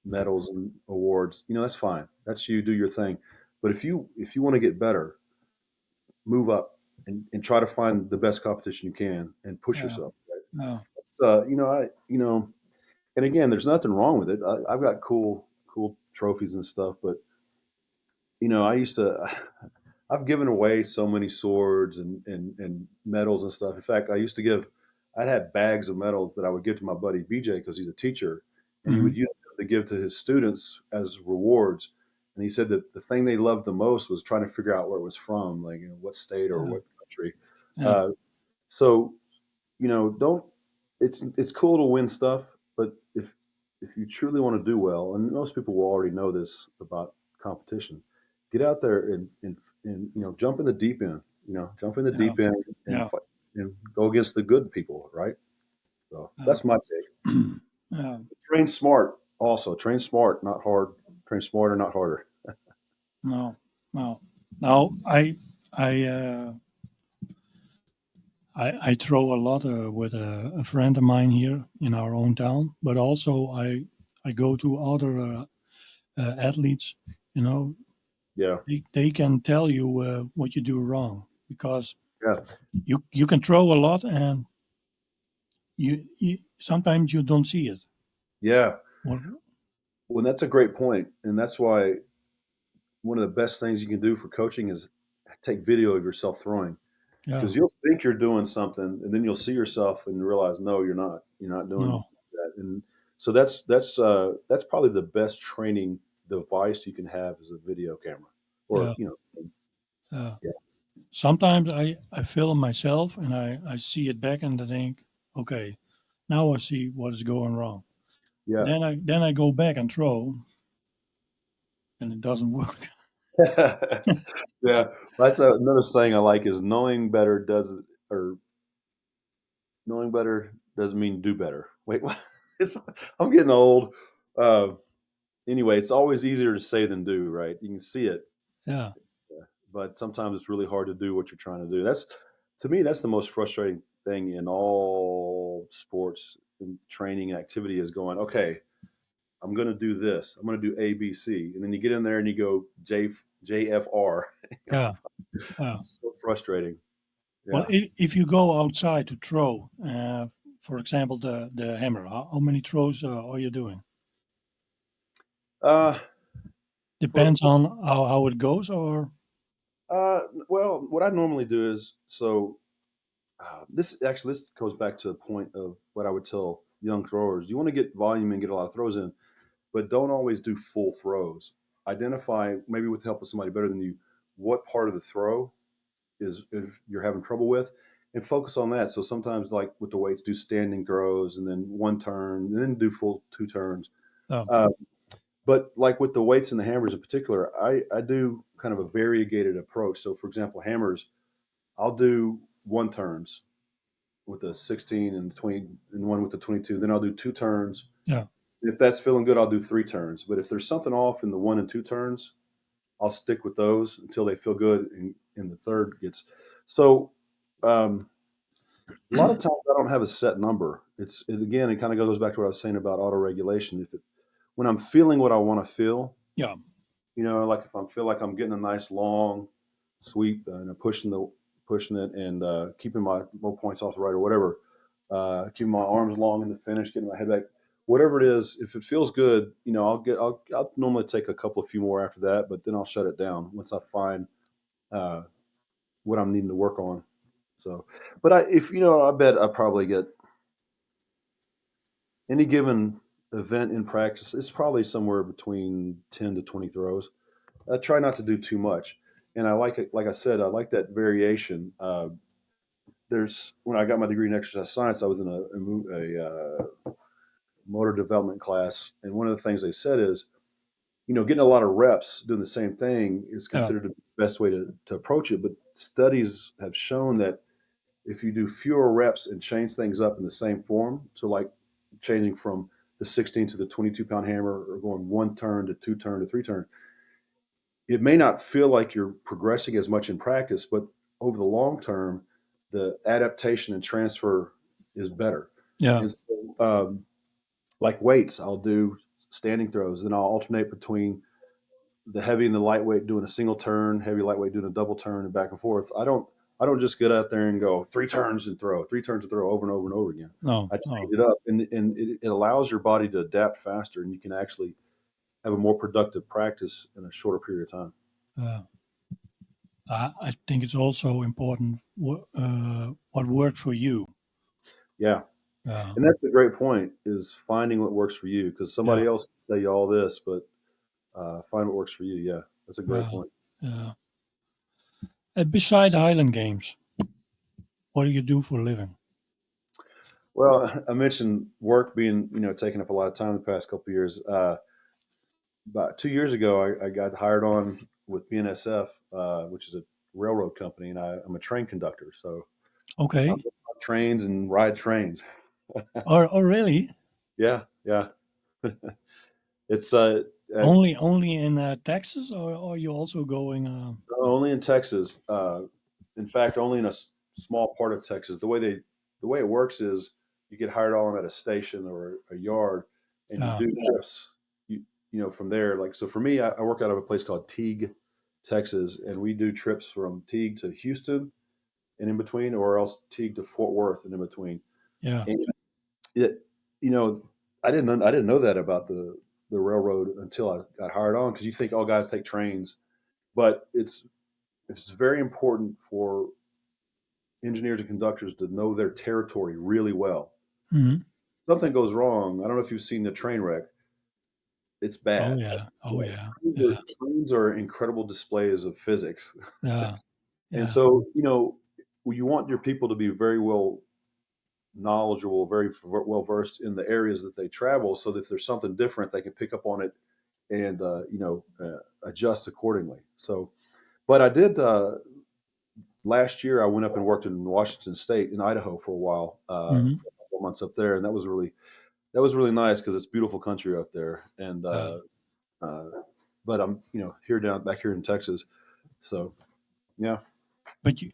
medals and awards, that's fine. That's you, do your thing. But if you want to get better, move up and try to find the best competition you can and push yeah, yourself. Right? yeah, And again, there's nothing wrong with it. I've got cool trophies and stuff, but I used to. I've given away so many swords and medals and stuff. In fact, I'd had bags of medals that I would give to my buddy BJ because he's a teacher, and he hmm, would use them to give to his students as rewards. And he said that the thing they loved the most was trying to figure out where it was from, like what state or yeah, what country. yeah, Uh, so don't. It's cool to win stuff, but if you truly want to do well, and most people will already know this about competition, get out there and jump in the deep end. Jump in the yeah, deep end and yeah, fight and go against the good people, right? So yeah, that's my take. yeah. Train smart. Also, train smart, not hard. Train smarter, not harder. No, no. Now I, I throw a lot with a friend of mine here in our own town, but also I go to other athletes. You know, Yeah, they can tell you what you do wrong because yeah, you can throw a lot and you sometimes you don't see it. yeah. What? Well, that's a great point, and that's why one of the best things you can do for coaching is take video of yourself throwing. Yeah, Because you'll think you're doing something, and then you'll see yourself and realize, no, you're not. You're not doing no, that. And so that's probably the best training device you can have is a video camera, or yeah, yeah. yeah, Sometimes I film myself and I see it back and I think, okay, now I see what is going wrong. yeah, Then I go back and throw and it doesn't work. yeah. That's another saying I like is knowing better doesn't mean do better. Wait, what? It's I'm getting old. Uh, anyway, it's always easier to say than do, right? You can see it, Yeah, yeah. But sometimes it's really hard to do what you're trying to do. That's to me, that's the most frustrating thing in all sports and training activity is going, okay, I'm going to do this. I'm going to do A, B, C. And then you get in there and you go JFR. yeah, yeah. It's so frustrating. Well, Yeah. if you go outside to throw, for example, the hammer, how many throws are you doing? Uh, for, Depends for on how it goes, or well, what I normally do is this goes back to the point of what I would tell young throwers. You want to get volume and get a lot of throws in, but don't always do full throws. Identify, maybe with the help of somebody better than you, what part of the throw is if you're having trouble with, and focus on that. So sometimes, like with the weights, do standing throws and then one turn, and then do full two turns. oh, Uh, but like with the weights and the hammers in particular, I do kind of a variegated approach. So for example, hammers, I'll do one turns with the 16 and 20 and one with the 22. Then I'll do two turns. yeah, If that's feeling good, I'll do three turns. But if there's something off in the one and two turns, I'll stick with those until they feel good and the third gets. So a lot of times I don't have a set number. Again, it kind of goes back to what I was saying about auto regulation. When I'm feeling what I want to feel, yeah, like if I feel like I'm getting a nice long sweep and I'm pushing it and keeping my low points off the right or whatever, keeping my arms long in the finish, getting my head back. whatever it is, if it feels good, I'll normally take a couple of few more after that, but then I'll shut it down once I find uh, what I'm needing to work on. So, but if I bet I probably get any given event in practice. It's probably somewhere between 10 to 20 throws. I try not to do too much, and I like it. Like I said, I like that variation. There's when I got my degree in exercise science, I was in a motor development class, and one of the things they said is, getting a lot of reps doing the same thing is Yeah. considered the best way to approach it. But studies have shown that if you do fewer reps and change things up in the same form, so like changing from the 16 to the 22-pound hammer or going one turn to two turn to three turn, it may not feel like you're progressing as much in practice, but over the long term, the adaptation and transfer is better. Yeah. And so, like weights, I'll do standing throws, then I'll alternate between the heavy and the lightweight doing a single turn, heavy lightweight doing a double turn, and back and forth. I don't just get out there and go three turns and throw over and over and over again. No. I change No. it up, and it allows your body to adapt faster, and you can actually have a more productive practice in a shorter period of time. Uh, I think it's also important what worked for you. Yeah, Uh, and that's a great point: is finding what works for you, because yeah. somebody else can tell you all this, but find what works for you. Yeah, that's a great Uh, point. uh, Besides Highland games, what do you do for a living? Well, I mentioned work being, taking up a lot of time the past couple of years. About 2 years ago, I got hired on with BNSF, which is a railroad company, and I'm a train conductor. So I Okay. work on trains and ride trains. Or really? Yeah, yeah. It's Only in Texas, or are you also going? only in Texas. In fact, only in small part of Texas. The way it works is you get hired on at a station or a yard, and you Uh, do trips. From there. Like so, for me, I work out of a place called Teague, Texas, and we do trips from Teague to Houston and in between, or else Teague to Fort Worth and in between. yeah. And it, you know, I didn't know that about the railroad until I got hired on, because you think all guys take trains, but it's very important for engineers and conductors to know their territory really well. Mhm. Something goes wrong. I don't know if you've seen the train wreck. It's Oh bad. yeah. Oh Yeah, yeah. trains Yeah. are, trains are incredible displays of physics. Yeah. And Yeah. so, you want your people to be very well knowledgeable, very well versed in the areas that they travel, so that if there's something different, they can pick up on it and adjust accordingly. So, but I did last year. I went up and worked in Washington State in Idaho for a while, Hmm. for a couple months up there, and that was really nice because it's beautiful country up there. And Yeah. uh, but I'm here down back here in Texas, so yeah. But you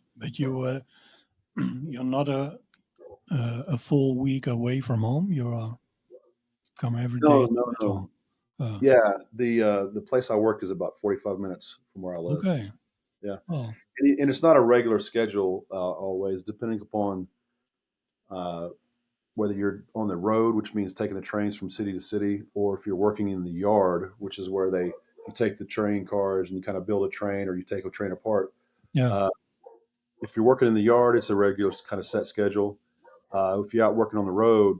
you're not a full week away from home. You're come every No, day no, at home. no. Uh, Yeah, the place I work is about 45 minutes from where I live. okay. Yeah, Well. and it's not a regular schedule always, depending upon uh, whether you're on the road, which means taking the trains from city to city, or if you're working in the yard, which is where you take the train cars and you kind of build a train, or you take a train apart. Yeah. Uh, if you're working in the yard, it's a regular kind of set schedule. If you're out working on the road,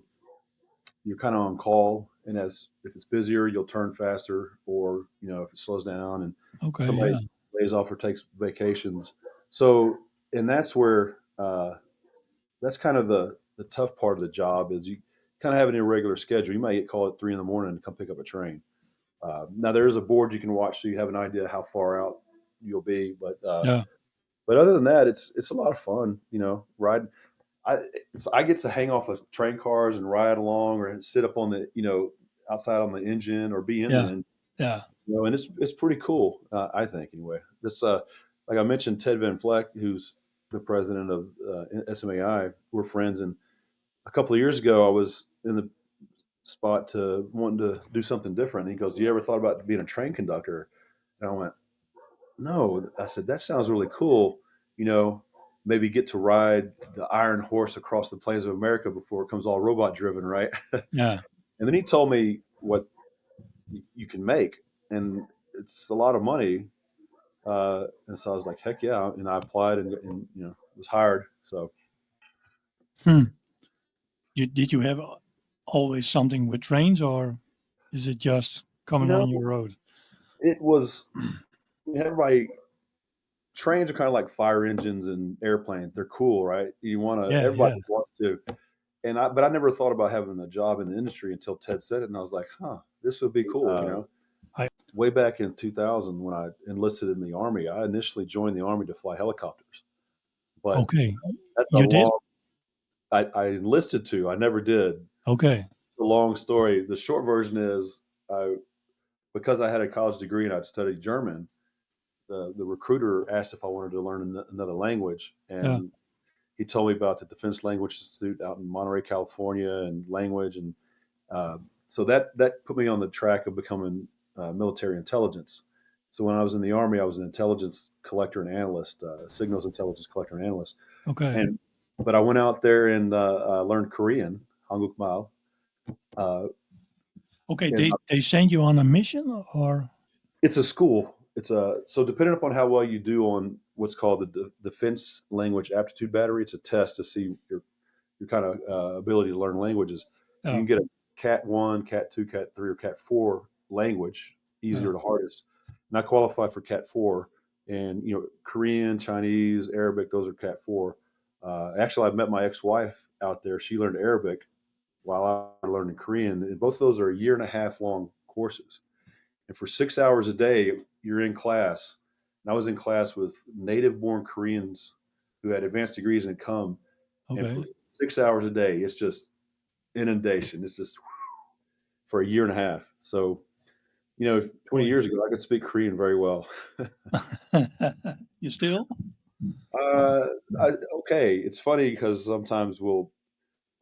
you're kind of on call, and as if it's busier, you'll turn faster, or if it slows down and Okay. somebody Yeah. lays off or takes vacations. So, and that's where that's kind of the tough part of the job, is you kind of have an irregular schedule. You might get called at 3 in the morning to come pick up a train. Now there is a board you can watch, so you have an idea how far out you'll be, Yeah. but other than that, it's a lot of fun. Ride. I get to hang off of train cars and ride along, or sit up on the outside on the engine, or be in the Yeah. engine. Yeah. And it's pretty cool. I think anyway. This like I mentioned, Ted Van Fleck, who's the president of SMAI. We're friends, and a couple of years ago, I was in the spot to wanting to do something different. He goes, "You ever thought about being a train conductor?" And I went, "No." I said, "That sounds really cool. You know, maybe get to ride the Iron Horse across the plains of America before it comes all robot driven, right?" Yeah. And then he told me what you can make, and it's a lot of money. And so I was like, heck yeah! And I applied, and was hired. So Hmm. Did you have always something with trains, or is it just coming no, on your road? it was everybody. Trains are kind of like fire engines and airplanes. They're cool, right? You want to. Yeah, Everybody yeah. wants to. But I never thought about having a job in the industry until Ted said it, and I was like, huh, this would be cool. I Way back in 2000 when I enlisted in the Army, I initially joined the Army to fly helicopters. But okay. that's a You did? long. I enlisted to. I never did. Okay. The long story. The short version is, I because I had a college degree and I'd studied German. The recruiter asked if I wanted to learn another language, Yeah. and he told me about the Defense Language Institute out in Monterey, California, and language, and so that put me on the track of becoming military intelligence. So when I was in the Army, I was an intelligence collector and analyst, signals intelligence collector and analyst. Okay. And but I went out there and learned Korean, Hanguk Mal. Uh, Okay. and They send you on a mission, or it's a school. It's a so depending upon how well you do on what's called the Defense Language Aptitude Battery, it's a test to see your kind of ability to learn languages. You yeah, can get a Cat 1, Cat 2, Cat 3, or Cat 4 language, yeah. easier to hardest. And I qualify for Cat 4. And, Korean, Chinese, Arabic, those are Cat 4. Actually, I met my ex wife out there. She learned Arabic while I was learning Korean. And both of those are a year and a half long courses. And for 6 hours a day, you're in class. And I was in class with native born Koreans who had advanced degrees and come. And for Okay. 6 hours a day, it's just inundation. It's just for a year and a half. So, 20 Boy. years ago, I could speak Korean very well. You still? Uh, okay. It's funny because sometimes we'll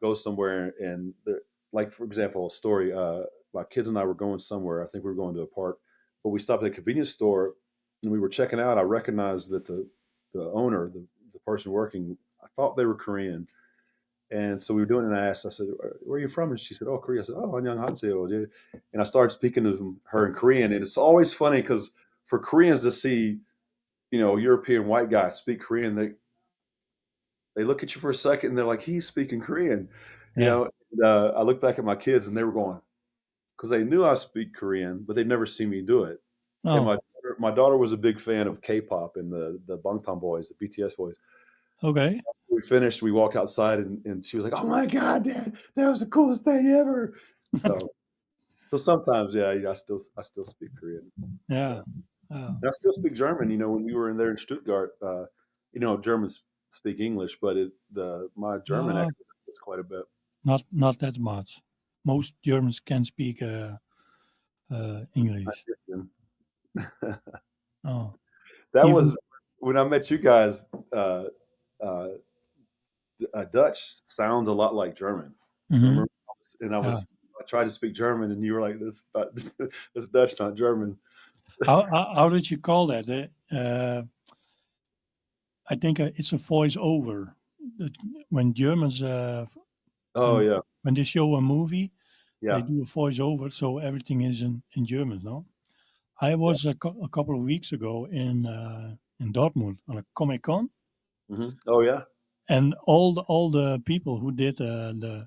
go somewhere and like, for example, a story, my kids and I were going somewhere. I think we were going to a park, but we stopped at a convenience store and we were checking out. I recognized that the owner, the person working, I thought they were Korean. And so we were doing it, and I said, "Where are you from?" And she said, "Oh, Korea." I said, "Oh, 안녕하세요, dude." And I started speaking to her in Korean, and it's always funny because for Koreans to see, European white guys speak Korean, they look at you for a second, and they're like, "He's speaking Korean," you Yeah. know. And, I look back at my kids, and they were going because they knew I speak Korean, but they'd never seen me do it. And Oh, my daughter was a big fan of K-pop and the Bangtan boys, the BTS boys. okay. We finished, we walked outside and she was like, "Oh my God, Dad, that was the coolest thing ever." So sometimes, yeah, I still speak Korean. Yeah. Yeah. Yeah. And I still speak German. When we were in there in Stuttgart, Germans speak English, but my German Uh, accent is quite a bit. not that much. Most Germans can speak English. Oh, That even was when I met you guys. Uh, Dutch sounds a lot like German. hmm Remember? And yeah. I tried to speak German, and you were like, "This, not, this Dutch, not German." How did you call that? I think it's a voice over. That when Germans Oh when yeah, when they show a movie, they yeah. do a voice over, so everything is in German. No, I Yeah. was a couple of weeks ago in Dortmund on a Comic Con, Oh yeah. and all the people who did the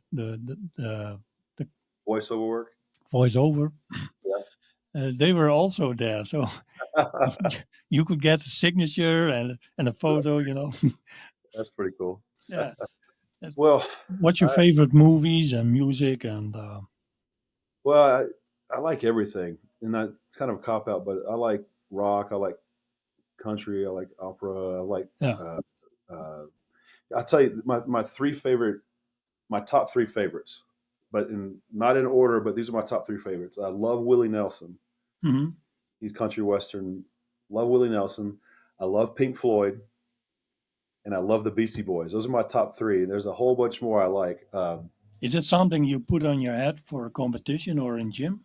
Voiceover work. voice over, Yeah. they were also there. So you could get a signature and a photo. You know, That's pretty cool. yeah. Uh, Well, What's your I, favorite movies and music and well, I like everything, and it's kind of a cop out, but I like rock. I like country. I like opera. I like. yeah. Uh, uh, I'll tell you my top three favorites, but not in order. But these are my top three favorites. I love Willie Nelson. Hmm. He's country western. Love Willie Nelson. I love Pink Floyd, and I love the Beastie Boys. Those are my top three. There's a whole bunch more I like. Is it something you put on your head for a competition or in gym?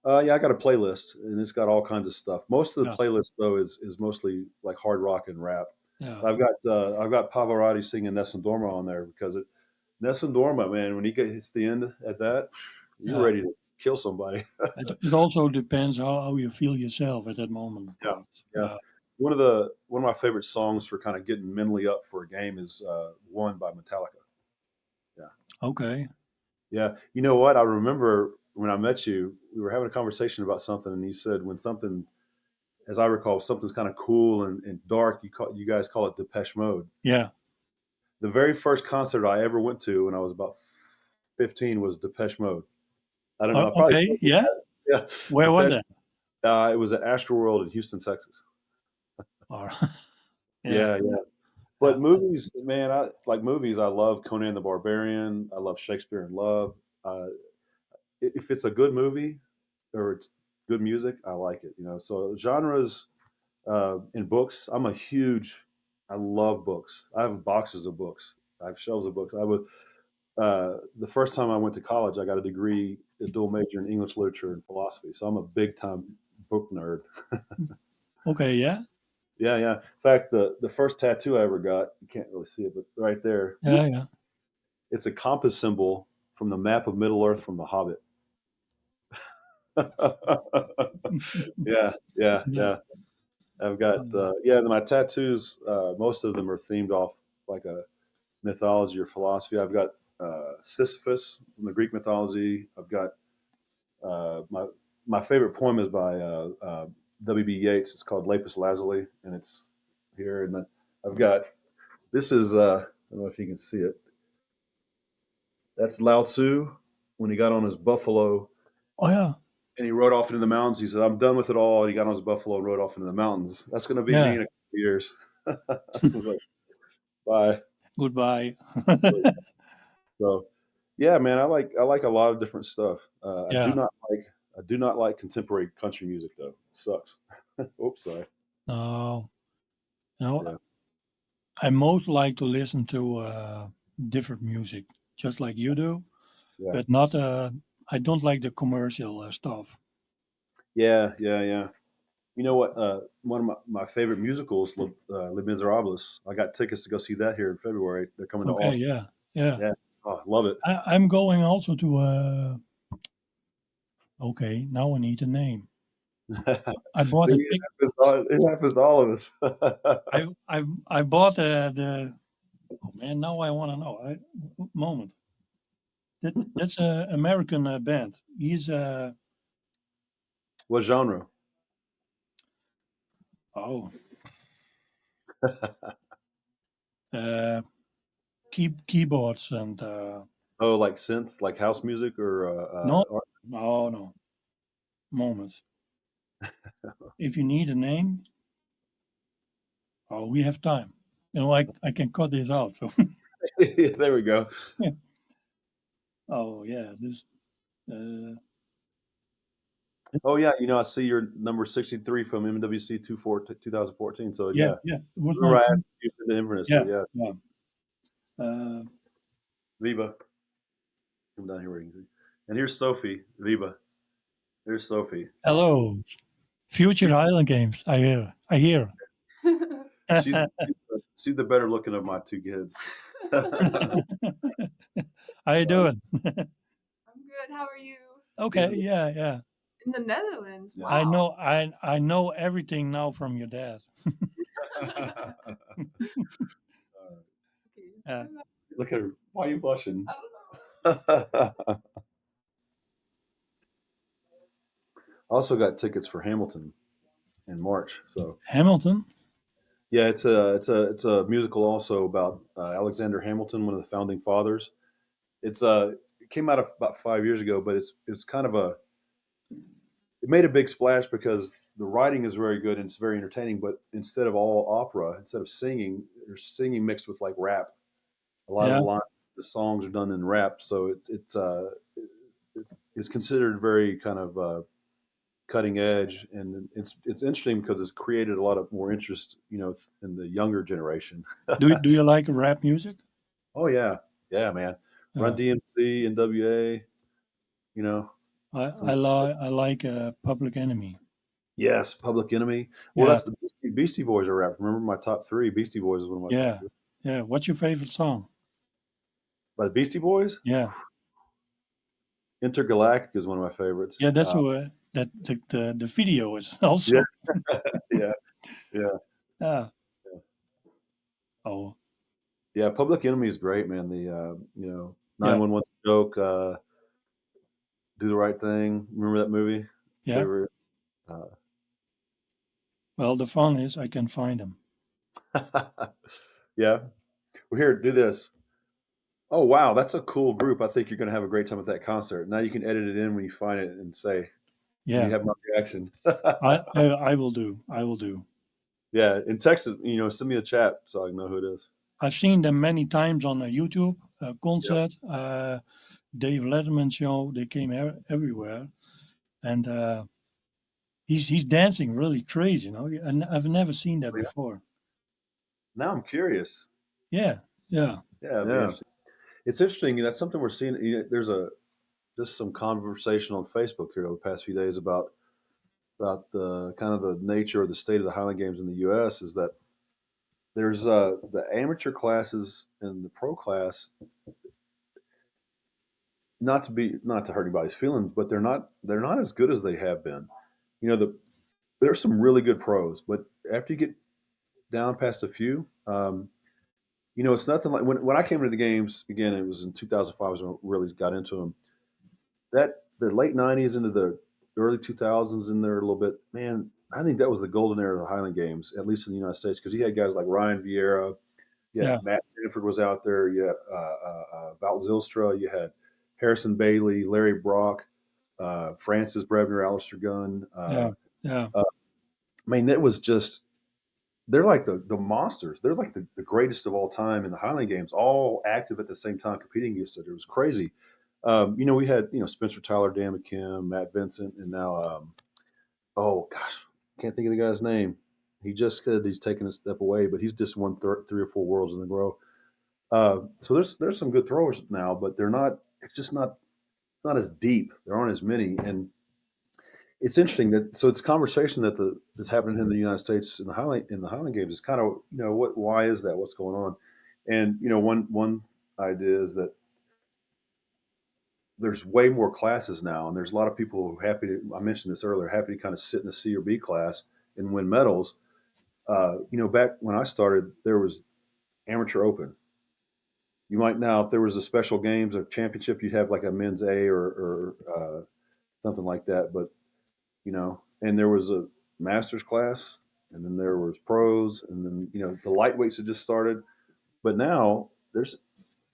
Yeah, I got a playlist, and it's got all kinds of stuff. Most of the Yeah, playlist though is mostly like hard rock and rap. yeah. I've got Pavarotti singing Nessun Dorma on there because Nessun Dorma, man, when hits the end at that, you're Yeah. ready to kill somebody. It also depends how you feel yourself at that moment, of Yeah, course. yeah. One of my favorite songs for kind of getting mentally up for a game is "One" by Metallica. Yeah, Okay. yeah. You know what? I remember when I met you, we were having a conversation about something, and you said when something, as I recall, something's kind of cool and dark, you guys call it Depeche Mode. Yeah. The very first concert I ever went to when I was about 15 was Depeche Mode. I don't know. I probably Okay. told you Yeah. that. Yeah, Where was Depeche. that? It was at Astroworld in Houston, Texas. Or yeah. Yeah, yeah. Yeah. But movies, man, I like movies. I love Conan the Barbarian. I love Shakespeare in Love. Uh, if it's a good movie or it's good music, I like it. So genres in books. I love books. I have boxes of books. I have shelves of books. The first time I went to college, I got a degree, a dual major in English literature and philosophy. So I'm a big time book nerd. Okay. Yeah. Yeah, yeah. In fact, the first tattoo I ever got, you can't really see it, but right there, Yeah. Yeah. it's a compass symbol from the map of Middle Earth from The Hobbit. Yeah, yeah, Yeah. yeah. I've got yeah. My tattoos, most of them are themed off like a mythology or philosophy. I've got Sisyphus from the Greek mythology. I've got my favorite poem is by W.B. Yeats. It's called Lapis Lazuli, and it's here. And then I've got this is I don't know if you can see it. That's Lao Tzu when he got on his buffalo Oh yeah. and he rode off into the mountains. He said, "I'm done with it all." And he got on his buffalo and rode off into the mountains. That's going to be me Yeah. in a couple of years. Like, bye. Goodbye. So, yeah, man, I like a lot of different stuff. Yeah. I do not like contemporary country music though. It sucks. Oops, sorry. No. No. Yeah, I most like to listen to different music, just like you do, yeah, but not. I don't like the commercial stuff. yeah, yeah, yeah. You know what? One of my favorite musicals, Les Miserables. I got tickets to go see that here in February. They're coming to Okay. Austin. Yeah. Yeah. Yeah, oh, I love it. I'm going also to. Okay. Now I need a name. I bought See, a it ticket. happens to all of us. I bought the. Oh man, now I want to know. Moment. That's a American band. He's What genre? oh uh keyboards and Oh, like synth, like house music, or no, no moment. If you need a name, oh, we have time. I can cut this out. So there we go. yeah. Oh yeah, this uh, Oh yeah, I see your number 63 from MWC 2014. So yeah, yeah, yeah. It was my remember I friend. asked you to Inverness. So Yeah, yeah, yeah. Uh, Viva, come down here where you can see. And here's Sophie. Viva. There's Sophie. hello, future She's Highland games. I hear. I hear. she's she's the better looking of my two kids. How you So, doing? I'm good. How are you? Okay. she's Yeah, yeah. In the Netherlands. yeah. I Wow. know. I know everything now from your dad. Okay. Yeah. Look at her. Why are you blushing? I don't know. I also got tickets for Hamilton in March. So Hamilton. yeah, it's a musical also about Alexander Hamilton, one of the founding fathers. It came out of about 5 years ago, but it's kind of it made a big splash because the writing is very good and it's very entertaining. But instead of all opera, instead of singing, there's singing mixed with like rap. A lot of Yeah. the songs are done in rap, so it's considered very kind of cutting edge, and it's interesting because it's created a lot of more interest, in the younger generation. Do you like rap music? Oh yeah, yeah, man. Run Uh, DMC, NWA, you know, some I like Public Enemy. yes, Public Enemy. Well, Yeah, that's the Beastie Boys are rap. Remember my top three? Beastie Boys is one of my top yeah, three. yeah. What's your favorite song? By the Beastie Boys. Yeah, Intergalactic is one of my yeah. favorites. That's who that the video is Yeah, also. yeah, yeah, Yeah. yeah. Oh, Yeah, Public Enemy is great, man. The yeah, 911 joke, do the right thing. Remember that movie? yeah. Favorite. Uh, Well, the fun is I can find them. yeah. Well, here, do this. Oh wow, that's a cool group. I think you're going to have a great time at that concert. Now you can edit it in when you find it and say, and you Yeah, have my reaction. I will do. I will do. Yeah, in text it, send me a chat so I can know who it is. I've seen them many times on a YouTube Yep. concert, Dave Letterman show. They came everywhere, and he's dancing really crazy, And I've never seen that Oh, yeah. before. Now I'm curious. Yeah, yeah, Yeah, it'd be interesting. It's interesting. That's something we're seeing. There's just some conversation on Facebook here over the past few days about the kind of the nature of the state of the Highland Games in the U.S. Is that there's the amateur classes and the pro class. Not to hurt anybody's feelings, but they're not as good as they have been. There's some really good pros, but after you get down past a few, it's nothing like when I came into the games again. It was in 2005 when I really got into them. That the late '90s into the early 2000s in there a little bit. Man, I think that was the golden era of the Highland Games, at least in the United States, because you had guys like Ryan Vieira, you had yeah, Matt Sanford was out there, you had Val Zylstra, you had Harrison Bailey, Larry Brock, Francis Brebner, Alistair Gunn. yeah, yeah, I mean, that was just they're like the monsters. They're like the greatest of all time in the Highland Games, all active at the same time, competing against it. It was crazy. We had Spencer Tyler, Dan McKim, Matt Vincent, and now oh gosh, can't think of the guy's name. He just said he's taken a step away, but he's just won 3 or 4 worlds in a row. So there's some good throwers now, but they're not. It's just not. It's not as deep. There aren't as many, and it's interesting that so it's conversation that's happening in the United States in the Highland Games is kind of why is that, what's going on, and one idea is that there's way more classes now, and there's a lot of people who are happy to, I mentioned this earlier, happy to kind of sit in a C or B class and win medals. Back when I started, there was amateur open. You might now, if there was a special games or championship, you'd have like a men's A or something like that. But and there was a master's class, and then there was pros, and then the lightweights had just started. But now there's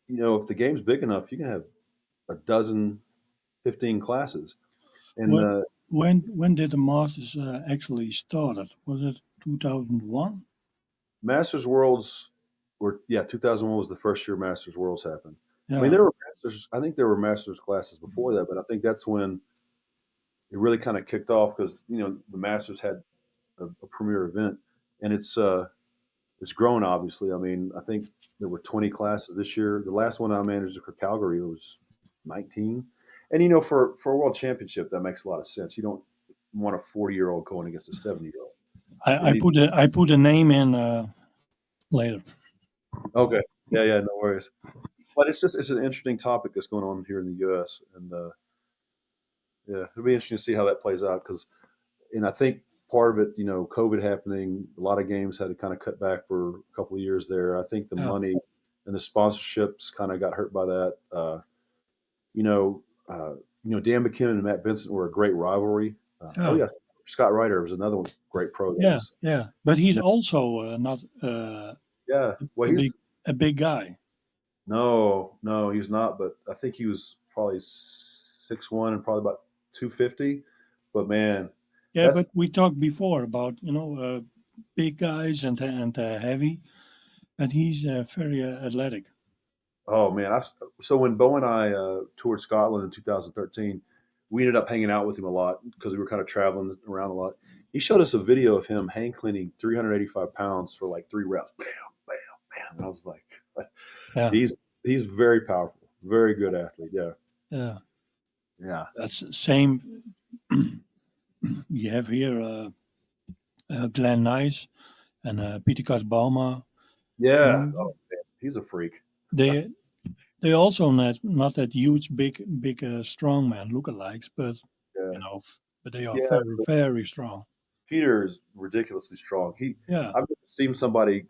if the game's big enough, you can have a dozen, 15 classes, and When when did the Masters actually started? Was it 2001? Masters Worlds were 2001 was the first year Masters Worlds happened. I mean, Yeah, there were masters. I think there were masters classes before that, but I think that's when it really kind of kicked off because the Masters had a premier event, and it's grown obviously. I mean, I think there were 20 classes this year. The last one I managed for Calgary was 19, and for a world championship that makes a lot of sense. You don't want a 40-year-old going against a 70-year-old. It needs I put a name in later. okay, yeah, no worries. But it's an interesting topic that's going on here in the U.S. and yeah, it'll be interesting to see how that plays out because and I think part of it, COVID happening, a lot of games had to kind of cut back for a couple of years there. I think the Yeah, money and the sponsorships kind of got hurt by that. You know, Dan McKinnon and Matt Vincent were a great rivalry. Oh yeah, yes, Scott Ryder was another one, great pro that yeah, was. yeah. But he's You know, also not yeah, well a he's big guy. no, he's not. But I think he was probably 6'1" and probably about 250. But man, Yeah, that's but we talked before about big guys and heavy, and he's very athletic. Oh man, so when Bo and I toured Scotland in 2013, we ended up hanging out with him a lot because we were kind of traveling around a lot. He showed us a video of him hang cleaning 385 pounds for like 3 reps. Bam, bam, bam. And I was like, Yeah, he's very powerful, very good athlete. Yeah, yeah. yeah, That's the same. You have here Glenn Nice and Peter Bauma. You yeah. know, Oh man, he's a freak. they They also not that huge, big strongman lookalikes, but Yeah, but they are yeah. very, very strong. Peter is ridiculously strong. Yeah, I've never seen somebody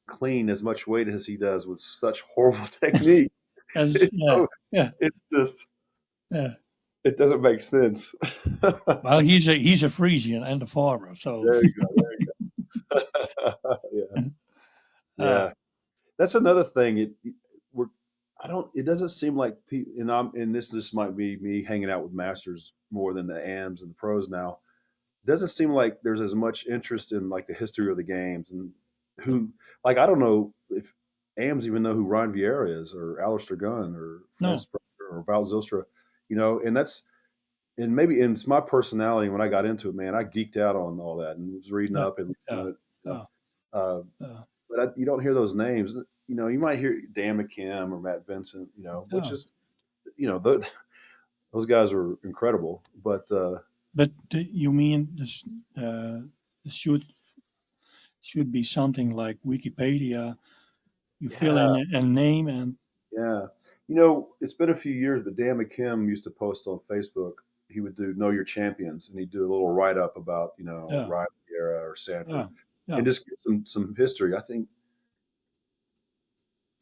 clean as much weight as he does with such horrible technique. as It's so, yeah, it's just, yeah. it doesn't make sense. Well, he's a Frisian and a farmer, so There you go. Yeah, uh, yeah. That's another thing. We're, I don't. It doesn't seem like and this just might be me hanging out with masters more than the AMs and the pros now. It doesn't seem like there's as much interest in like the history of the games and who. Like I don't know if AMs even know who Ryan Vieira is or Alistair Gunn or no, Francis Brouwer or Val Zilstra. And that's and maybe and it's my personality. When I got into it, man, I geeked out on all that and was reading yeah, up and yeah, on it. yeah, Uh, yeah, but you don't hear those names. You might hear Dan McKim or Matt Vincent. Which yeah. is those guys are incredible. But But you mean this should be something like Wikipedia? You fill yeah, in a name and yeah, it's been a few years, but Dan McKim used to post on Facebook. He would do Know Your Champions, and he'd do a little write up about yeah, Ryan Vieira or Sanford, yeah, yeah, and just give some history. I think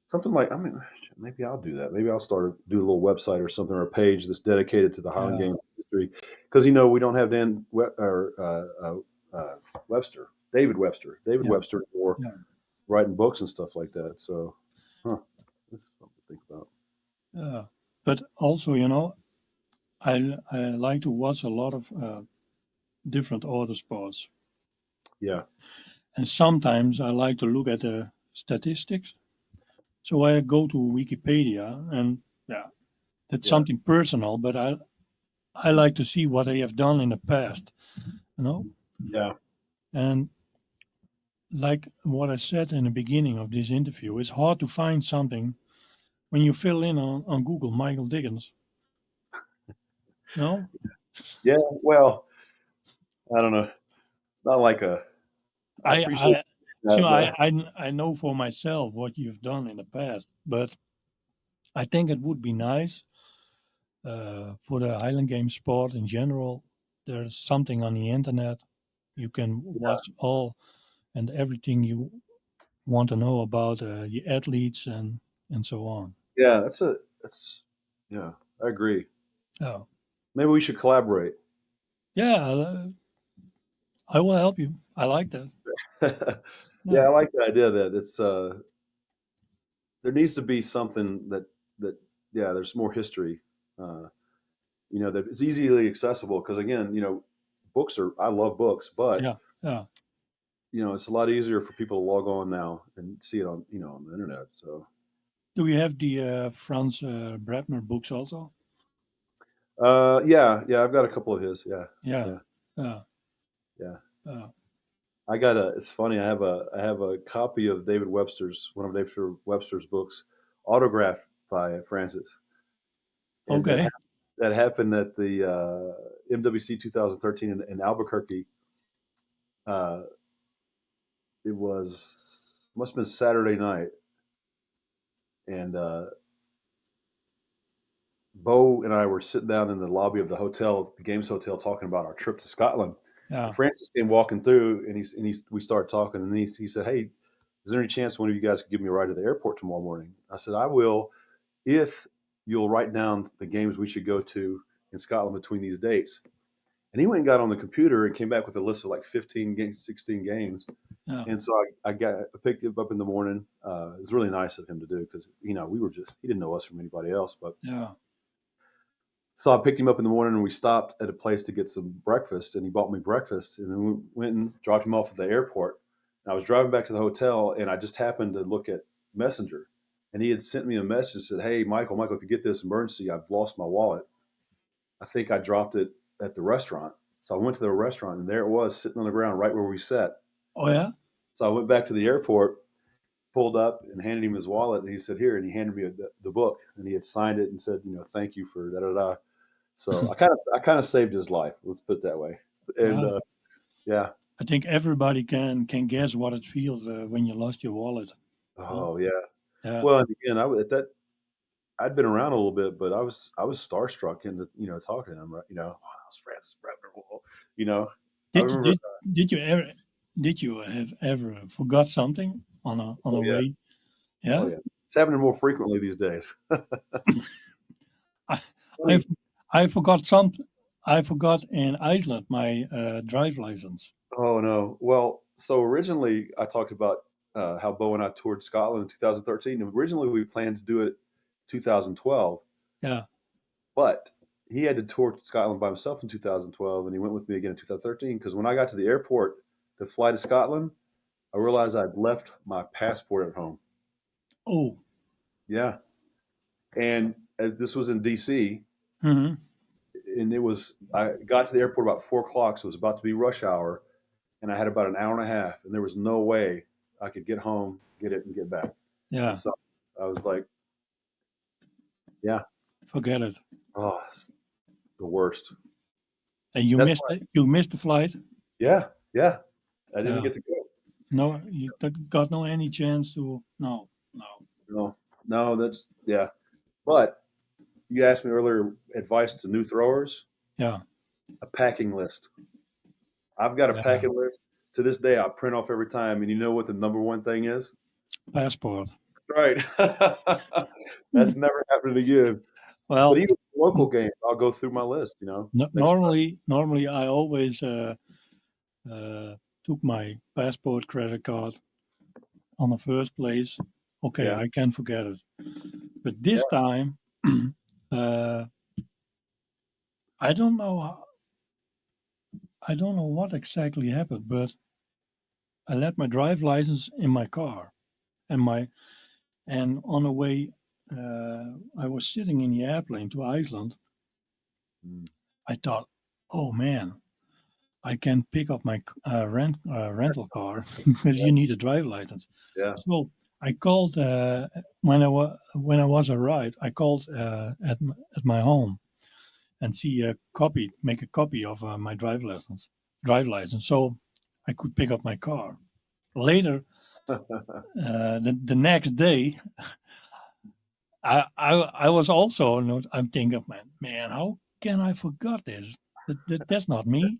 something like, I mean, maybe I'll do that. Maybe I'll do a little website or something or a page that's dedicated to the Highland yeah, Games history because we don't have Webster, David yeah, Webster, or yeah, writing books and stuff like that. So, huh, that's something to think about. yeah. But also, I like to watch a lot of different auto sports, Yeah, and sometimes I like to look at the statistics. So I go to Wikipedia, and yeah, that's yeah, something personal, but I like to see what they have done in the past, you know. yeah, And like what I said in the beginning of this interview, it's hard to find something when you fill in on Google Michael Dickens. No, yeah. Well, I don't know. It's not like a. I I appreciate I that, but I know for myself what you've done in the past, but I think it would be nice for the Highland game sport in general. There's something on the internet you can watch all and everything you want to know about the athletes and so on. yeah, that's yeah. I agree. Oh, Maybe we should collaborate. yeah, I will help you. I like that. Yeah, Yeah, I like the idea that there needs to be something that yeah, there's more history. Uh, that it's easily accessible because again, books are I love books, but yeah, yeah. it's a lot easier for people to log on now and see it on on the internet. So Do we have the Franz Bradner books also? yeah, I've got a couple of his. Yeah, Yeah, yeah, yeah, yeah. yeah. I got a. It's funny. I have a copy of one of David Webster's books, autographed by Francis, and Okay. that happened at the MWC 2013 in Albuquerque. Uh, it was must have been Saturday night, and Bo and I were sitting down in the lobby of the hotel, the Games Hotel, talking about our trip to Scotland. And Yeah. Francis came walking through, and we started talking, and he said, "Hey, is there any chance one of you guys could give me a ride to the airport tomorrow morning?" I said, "I will, if you'll write down the games we should go to in Scotland between these dates." And he went and got on the computer and came back with a list of like 15 games, 16 games. Yeah. And so I picked him up in the morning. It was really nice of him to do because he didn't know us from anybody else, but Yeah. so I picked him up in the morning and we stopped at a place to get some breakfast and he bought me breakfast and then we went and dropped him off at the airport. And I was driving back to the hotel and I just happened to look at Messenger and he had sent me a message that said, "Hey, Michael, if you get this emergency, I've lost my wallet. I think I dropped it at the restaurant." So I went to the restaurant and there it was sitting on the ground right where we sat. Oh yeah. So I went back to the airport, pulled up and handed him his wallet and he said, "Here," and he handed me the book and he had signed it and said, "Thank you for da da da." So I kind of saved his life. Let's put it that way. And Yeah. yeah, I think everybody can guess what it feels when you lost your wallet. No? oh yeah. Yeah. Well, and again, I was at that. I'd been around a little bit, but I was starstruck into talking to him. Right, I was Francis Brevner. You know, I Did you remember. did you ever did you have ever forgot something on Oh a yeah, way? oh Yeah, yeah. It's happening more frequently these days. I I, Funny. I forgot something. I forgot in Iceland my drive license. Oh no. Well, so originally I talked about how Bo and I toured Scotland in 2013. Originally we planned to do it 2012, Yeah. but he had to tour Scotland by himself in 2012, and he went with me again in 2013. Because when I got to the airport to fly to Scotland, I realized I'd left my passport at home. Oh. Yeah, and this was in DC, Hmm. and I got to the airport about 4 o'clock, so it was about to be rush hour, and I had about an hour and a half, and there was no way I could get home, get it, and get back. And Yeah. so I was like, yeah, Forget it. oh, it's the worst. And That's why, you missed the flight. yeah, yeah, I didn't Yeah. get to go. No, you got no any chance to. No. No. No, no, that's yeah. But you asked me earlier advice to new throwers, Yeah. a packing list. I've got a Yeah. packing list to this day. I print off every time, and you know what the number one thing is? Passport. Right. Hmm. That's never happened again. But Well, even local games, I'll go through my list. Make sure. normally I always uh, took my passport credit card on the first place. Okay, Yeah, I can forget it. But yeah. this time, uh, I don't know. I don't know what exactly happened, but I left my drive license in my car, and on the way, I was sitting in the airplane to Iceland. Mm, I thought, oh man, I can pick up my rental car because you need a drive license. yeah. So I called when I was arrived. I called at my home and make a copy of my drive license, so I could pick up my car. Later, the next day, I was also I'm thinking, man, how can I forgot this? That's not me.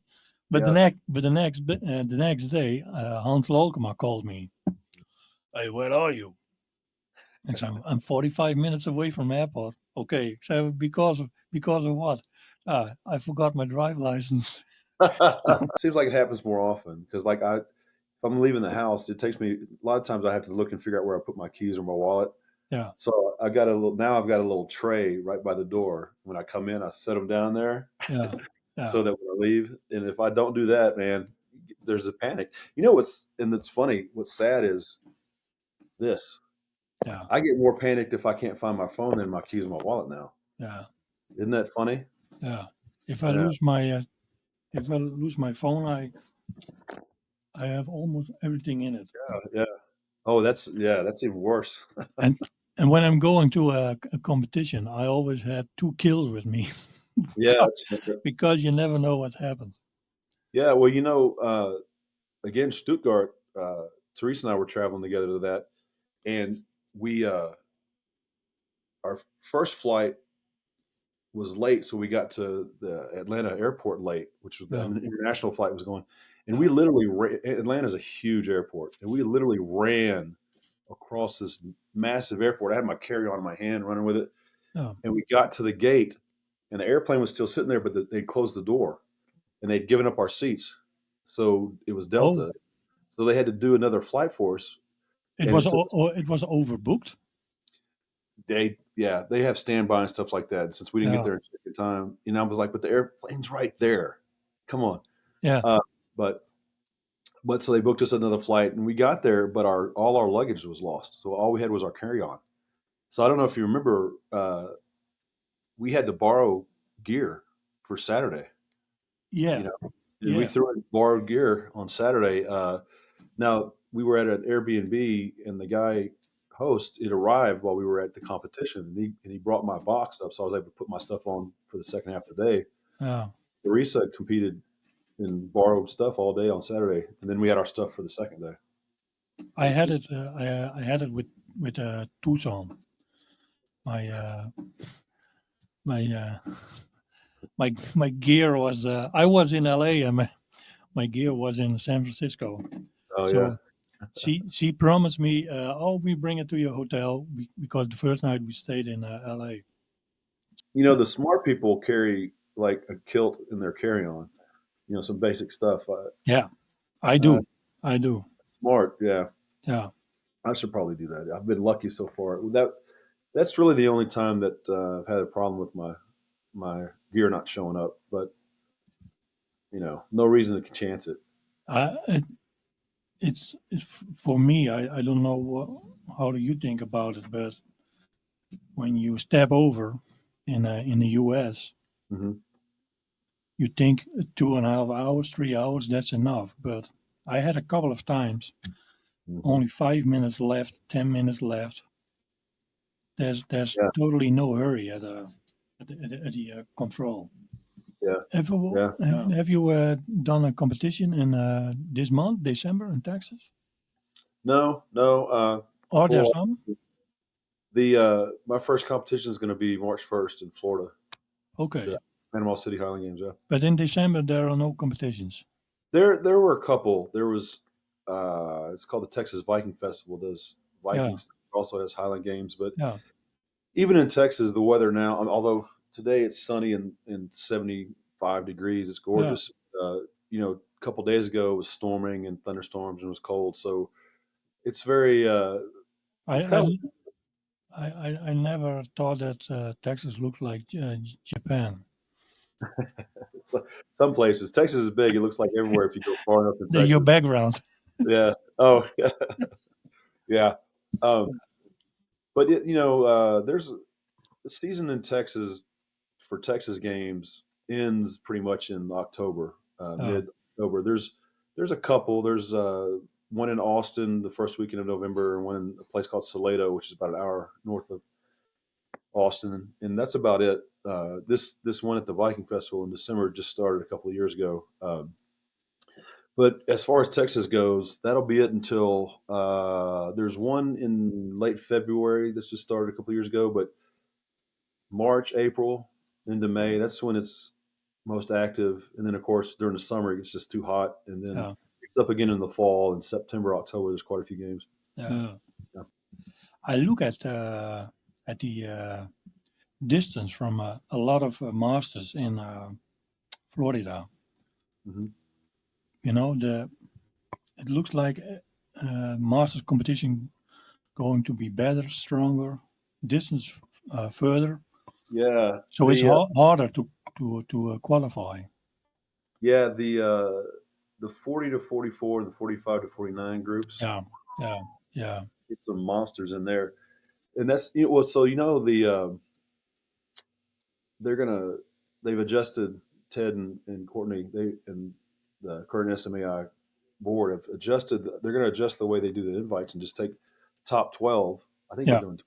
But Yeah. the next day, Hans Lolkema called me. Hey, where are you? And so I'm 45 minutes away from airport. Okay, so because of what? I forgot my drive license. Seems like it happens more often because, like, if I'm leaving the house, it takes me a lot of times. I have to look and figure out where I put my keys or my wallet. Yeah, So I got a little now. I've got a little tray right by the door. When I come in, I set them down there yeah, yeah, so that when I leave, and if I don't do that, man, there's a panic. It's funny. What's sad is this. yeah, I get more panicked if I can't find my phone than my keys and my wallet now. yeah, Isn't that funny? yeah. Yeah, If I lose my phone, I have almost everything in it. yeah. Oh, that's even worse. And and when I'm going to a competition, I always had two kills with me Yeah, because, it's, because you never know what happens. yeah. Well, again, Stuttgart. Teresa and I were traveling together to that, and we our first flight was late, so we got to the Atlanta airport late, which was the Yeah, international flight was going, and we yeah, literally Atlanta's a huge airport, and we literally ran across this massive airport. I had my carry on in my hand, running with it, yeah. and we got to the gate, and the airplane was still sitting there, but they'd closed the door, and they'd given up our seats, so it was Oh, Delta, so they had to do another flight for us, and it took it was overbooked. they have standby and stuff like that. Since we didn't get Yeah, there in second time, I was like, but the airplane's right there. Come on. yeah. Uh, but so they booked us another flight, and we got there, but our all our luggage was lost. So all we had was our carry on. So I don't know if you remember, we had to borrow gear for Saturday. You Yeah, know, and we yeah, threw in borrowed gear on Saturday. Now we were at an Airbnb, and the guy host it arrived while we were at the competition, and he brought my box up, so I was able to put my stuff on for the second half of the day. yeah. Teresa competed and borrowed stuff all day on Saturday, and then we had our stuff for the second day. I had it with Tucson. my my my gear was. I was in LA and my gear was in San Francisco. Oh yeah. So she promised me, oh, we bring it to your hotel because the first night we stayed in LA. The smart people carry like a kilt in their carry-on. Some basic stuff. Yeah, I Uh, do. I do. smart, yeah. Yeah. I should probably do that. I've been lucky so far. That's really the only time that I've had a problem with my gear not showing up. But no reason to chance it. I, it, it's for me. I don't know how do you think about it, but when you step over in the U.S., Hmm. you think 2.5 hours, 3 hours, that's enough. But I had a couple of times Hmm. only 5 minutes left, 10 minutes left. There's Yeah, totally no hurry at the control. yeah, Have you, yeah. have you done a competition in this month, December, in Texas? No, no. Are there For some? the my first competition is going to be March 1st in Florida, the Okay, Panama City Highland Games. Yeah, but in December there are no competitions. there were a couple. There was it's called the Texas Viking Festival. Does Yeah, Viking stuff. Also has Highland Games, but yeah, even in Texas, the weather now, although today it's sunny and 75 degrees, it's yeah. gorgeous. A couple days ago it was storming and thunderstorms and it was cold, so it's very I it's kind I of I never thought that Texas looked like Japan. some places. Texas is big. It looks like everywhere if you go far enough in Your Texas. background. Yeah. Oh, yeah. Um, but there's the season in Texas for Texas games ends pretty much in October, Uh, mid October. There's a couple. There's one in Austin the first weekend of November, and one in a place called Salado, which is about an hour north of Austin, and that's about it. This one at the Viking Festival in December just started a couple of years ago. But as far as Texas goes, that'll be it until there's one in late February that's just started a couple of years ago. But March, April into May, that's when it's most active. And then, of course, during the summer, it gets just too hot. And then yeah, it's up again in the fall. In September, October, there's quite a few games. yeah. Yeah. I look at the distance from a lot of masters in Florida. Hmm. The it looks like masters competition going to be better, stronger, distance further. Yeah. So it's harder to qualify. Yeah, the 40 to 44, the 45 to 49 groups, Yeah, yeah, yeah, get some monsters in there. And that's well, so the they're gonna they've adjusted Ted and Courtney they and the current SMAI board have adjusted. They're going to adjust the way they do the invites and just take top 12. I think they're yeah. doing,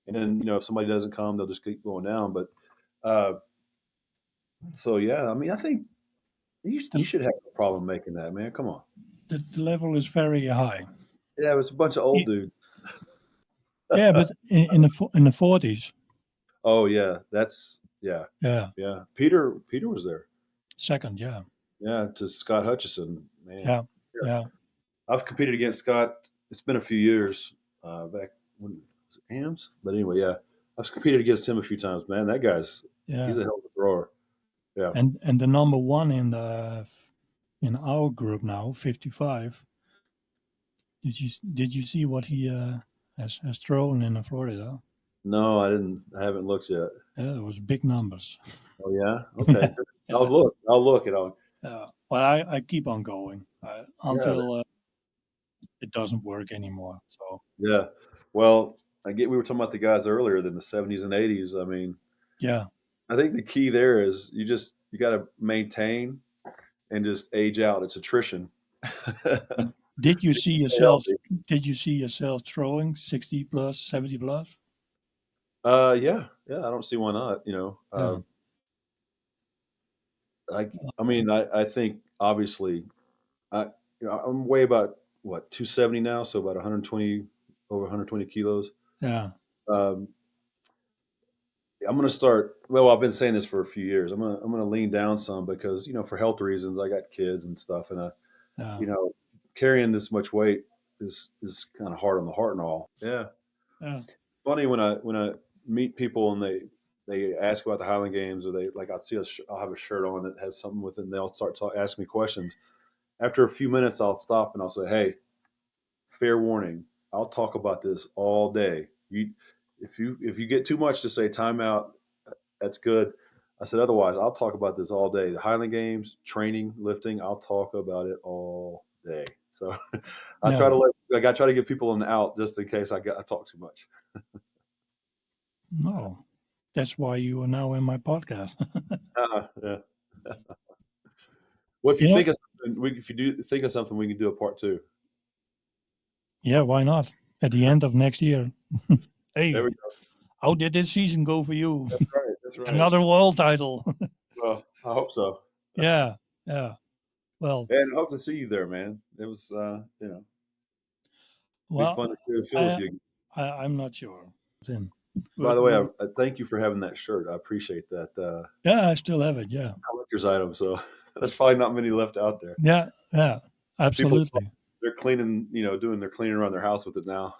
and then if somebody doesn't come, they'll just keep going down. But uh, so yeah, I mean, I think you The, should have a problem making that, man. Come on. the level is very high. Yeah, it was a bunch of old Y- dudes. Yeah, but in the 40s. Oh yeah, that's yeah, Yeah, yeah. Peter was there. second. Yeah, Yeah, to Scott Hutchison, man. yeah, Yeah. yeah, I've competed against Scott. It's been a few years back when was it Hams, but anyway, yeah, I've competed against him a few times. Man, that he's yeah. a hell of a thrower. Yeah. And the number one in our group now, 55. Did you see what he has thrown in Florida? No, I didn't. I haven't looked yet. Yeah, it was big numbers. Oh yeah. Okay. I'll Yeah, look. I'll look. yeah. Well, I keep on going Yeah. until it doesn't work anymore. So Yeah. Well, I get. We were talking about the guys earlier than the '70s and '80s. I mean, yeah. I think the key there is you got to maintain and just age out. It's attrition. But did you see Stay yourself? healthy. Did you see yourself throwing 60 plus, 70 plus? Yeah, yeah. I don't see why not. Yeah, I mean, I think obviously, I, I'm way about what 270 now, so about 120 over 120 kilos. yeah, Um, I'm going to start. Well, I've been saying this for a few years. I'm going to lean down some because for health reasons, I got kids and stuff, and Yeah, you know, carrying this much weight is kind of hard on the heart and all. Yeah, yeah, funny when I meet people and they ask about the Highland Games, or they like I see I'll have a shirt on that has something with it, and they'll start asking me questions. After a few minutes, I'll stop and I'll say, "Hey, fair warning, I'll talk about this all day. If you get too much to say timeout, that's good." I said, otherwise, I'll talk about this all day. The Highland Games, training, lifting, I'll talk about it all day. So yeah. I try to give people an out just in case I talk too much. No, that's why you are now in my podcast. Yeah. Well, if you You know, think of something, if you do think of something, we can do a part two. yeah, why not? At the end of next year. There Hey, we go. how did this season go for you? That's right. That's right. Another world title. Well, I hope so. Yeah, yeah. Well, And I hope to see you there, man. It was, be well, fun to share the field with I, you. I'm not sure. Then, By but the way, I thank you for having that shirt. I appreciate that. yeah, I still have it. Yeah, Collector's item. So there's probably not many left out there. yeah, yeah. People, Absolutely. they're cleaning, doing their cleaning around their house with it now.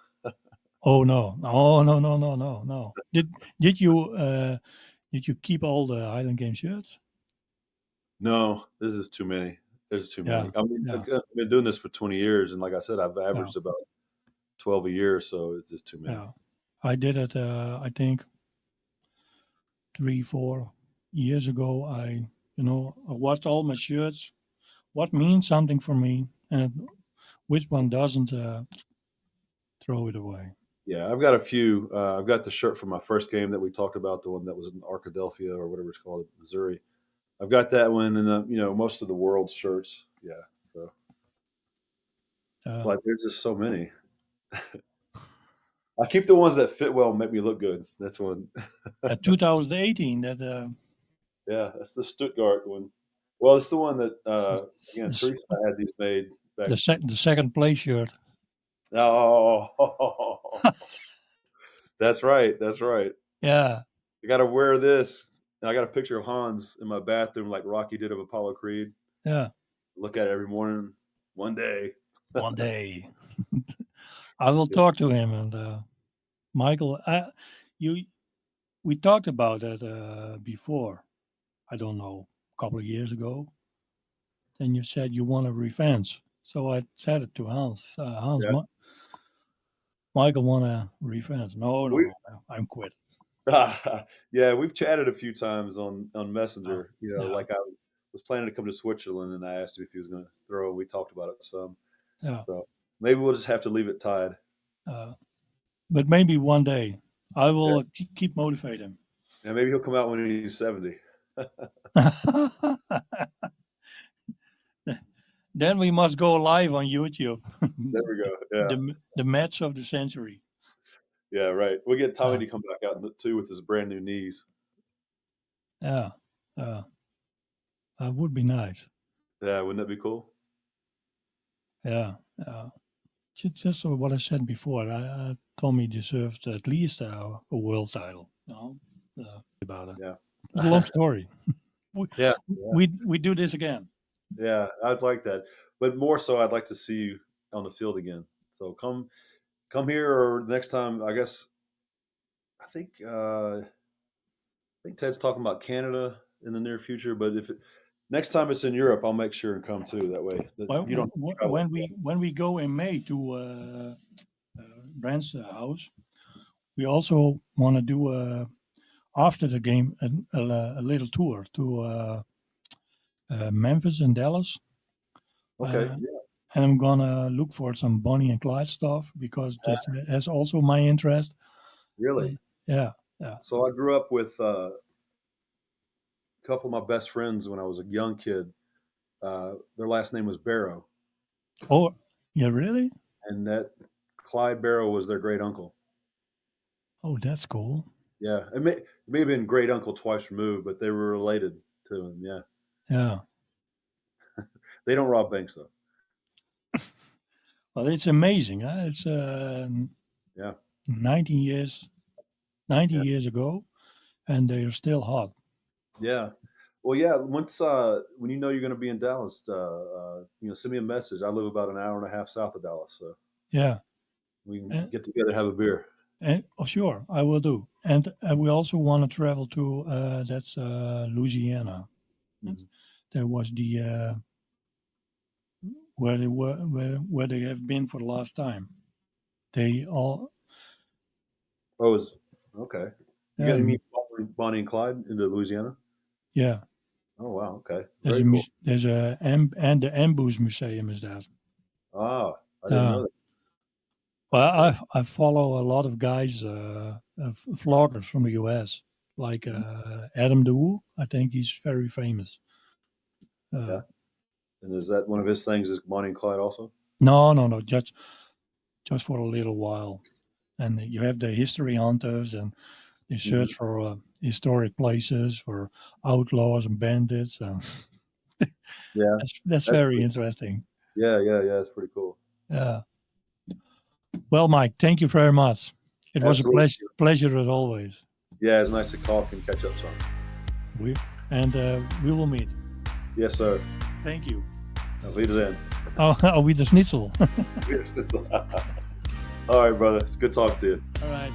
Oh no, oh no, no, no, no, no. Did you keep all the Highland Game shirts? No, this is too many. There's too Yeah, many. I mean, yeah, I've been doing this for 20 years, and like I said, I've yeah, averaged about 12 a year, so it's just too many. yeah. I did it. I think 3, 4 years ago. I watched all my shirts. What means something for me, and which one doesn't. Throw it away. Yeah, I've got a few. I've got the shirt from my first game that we talked about, the one that was in Arkadelphia or whatever it's called, Missouri. I've got that one, and most of the world's shirts. Yeah, so Uh, but there's just so many. I keep the ones that fit well and make me look good. That's one. 2018. That Yeah, that's the Stuttgart one. Well, it's the one that again the, Teresa had these made back. the second place shirt. Oh, that's right. That's right. Yeah, I got to wear this. And I got a picture of Hans in my bathroom, like Rocky did of Apollo Creed. yeah. Look at it every morning. One day. One day I will talk to him and Michael. You we talked about that before. I don't know, a couple of years ago. Then you said you want a revenge. So I said it to Hans. Hans, Yeah. Michael want a revenge. No, no, We no. I'm quit. yeah, we've chatted a few times on Uh, Messenger. yeah, Like I was planning to come to Switzerland, and I asked him if he was going to throw. We talked about it some. yeah. So maybe we'll just have to leave it tied. Uh, but maybe one day I Yeah. will keep motivate him. And maybe he'll come out when he's 70. Then we must go live on YouTube. There we go. Yeah. The match of the century. Yeah, right. We'll get Tommy Uh, to come back out too with his brand new knees. yeah, uh, would be nice. Yeah, wouldn't that be cool? Yeah, just what I said before. Tommy deserved at least a world title. About it. Yeah. It's a long story. we, Yeah. we do this again. Yeah, I'd like that. But more so I'd like to see you on the field again. So come here or next time, I guess I think Ted's talking about Canada in the near future, but if next time it's in Europe, I'll make sure and come too. That way that Well, you don't travel. when we go in May to Brand's house, we also want to do after the game a little tour to Memphis and Dallas. Okay. Uh, Yeah. and I'm gonna look for some Bonnie and Clyde stuff because that's also my interest. Really? Yeah, yeah. So I grew up with a couple of my best friends when I was a young kid. Their last name was Barrow, Oh, yeah, really? and that Clyde Barrow was their great uncle. Oh, that's cool. Yeah, it may have been great uncle twice removed, but they were related to him. Yeah, Yeah. they don't rob banks though. Well, it's amazing. Huh? It's Yeah, 90 years, 90 yeah, years ago, and they are still hot. Yeah. Well, yeah. Once when you know you're going to be in Dallas, send me a message. I live about an hour and a half south of Dallas, so Yeah, we can and, get together, have a beer. oh, sure, I will do. And we also want to travel to that's Louisiana. Mhm. There was the where they were where they have been for the last time. They all Oh, it's okay. You got yeah any following Bonnie and Clyde into Louisiana? yeah. Oh, wow. Okay. There's Very cool. there's a and the Ambush Museum is that. Ah, I didn't Uh, know that. well, That's cool. I follow a lot of guys, vloggers from the US, like Mhm. Adam DeWoo. I think he's very famous. Uh, Yeah. And is that one of his things? Is Bonnie and Clyde also? no, just for a little while. And you have the history hunters, and they Hmm. search for historic places, for outlaws and bandits. And Yeah, that's that's very pretty. interesting. Yeah. That's pretty cool. Yeah. Well, Mike, thank you very much. It was a Absolutely. pleasure as always. Yeah, it's nice to talk and catch up some. We and we will meet. Yes, sir. Thank you. Auf Wiedersehen. Oh, with the schnitzel. All right, brother. It's good talking to you. All right.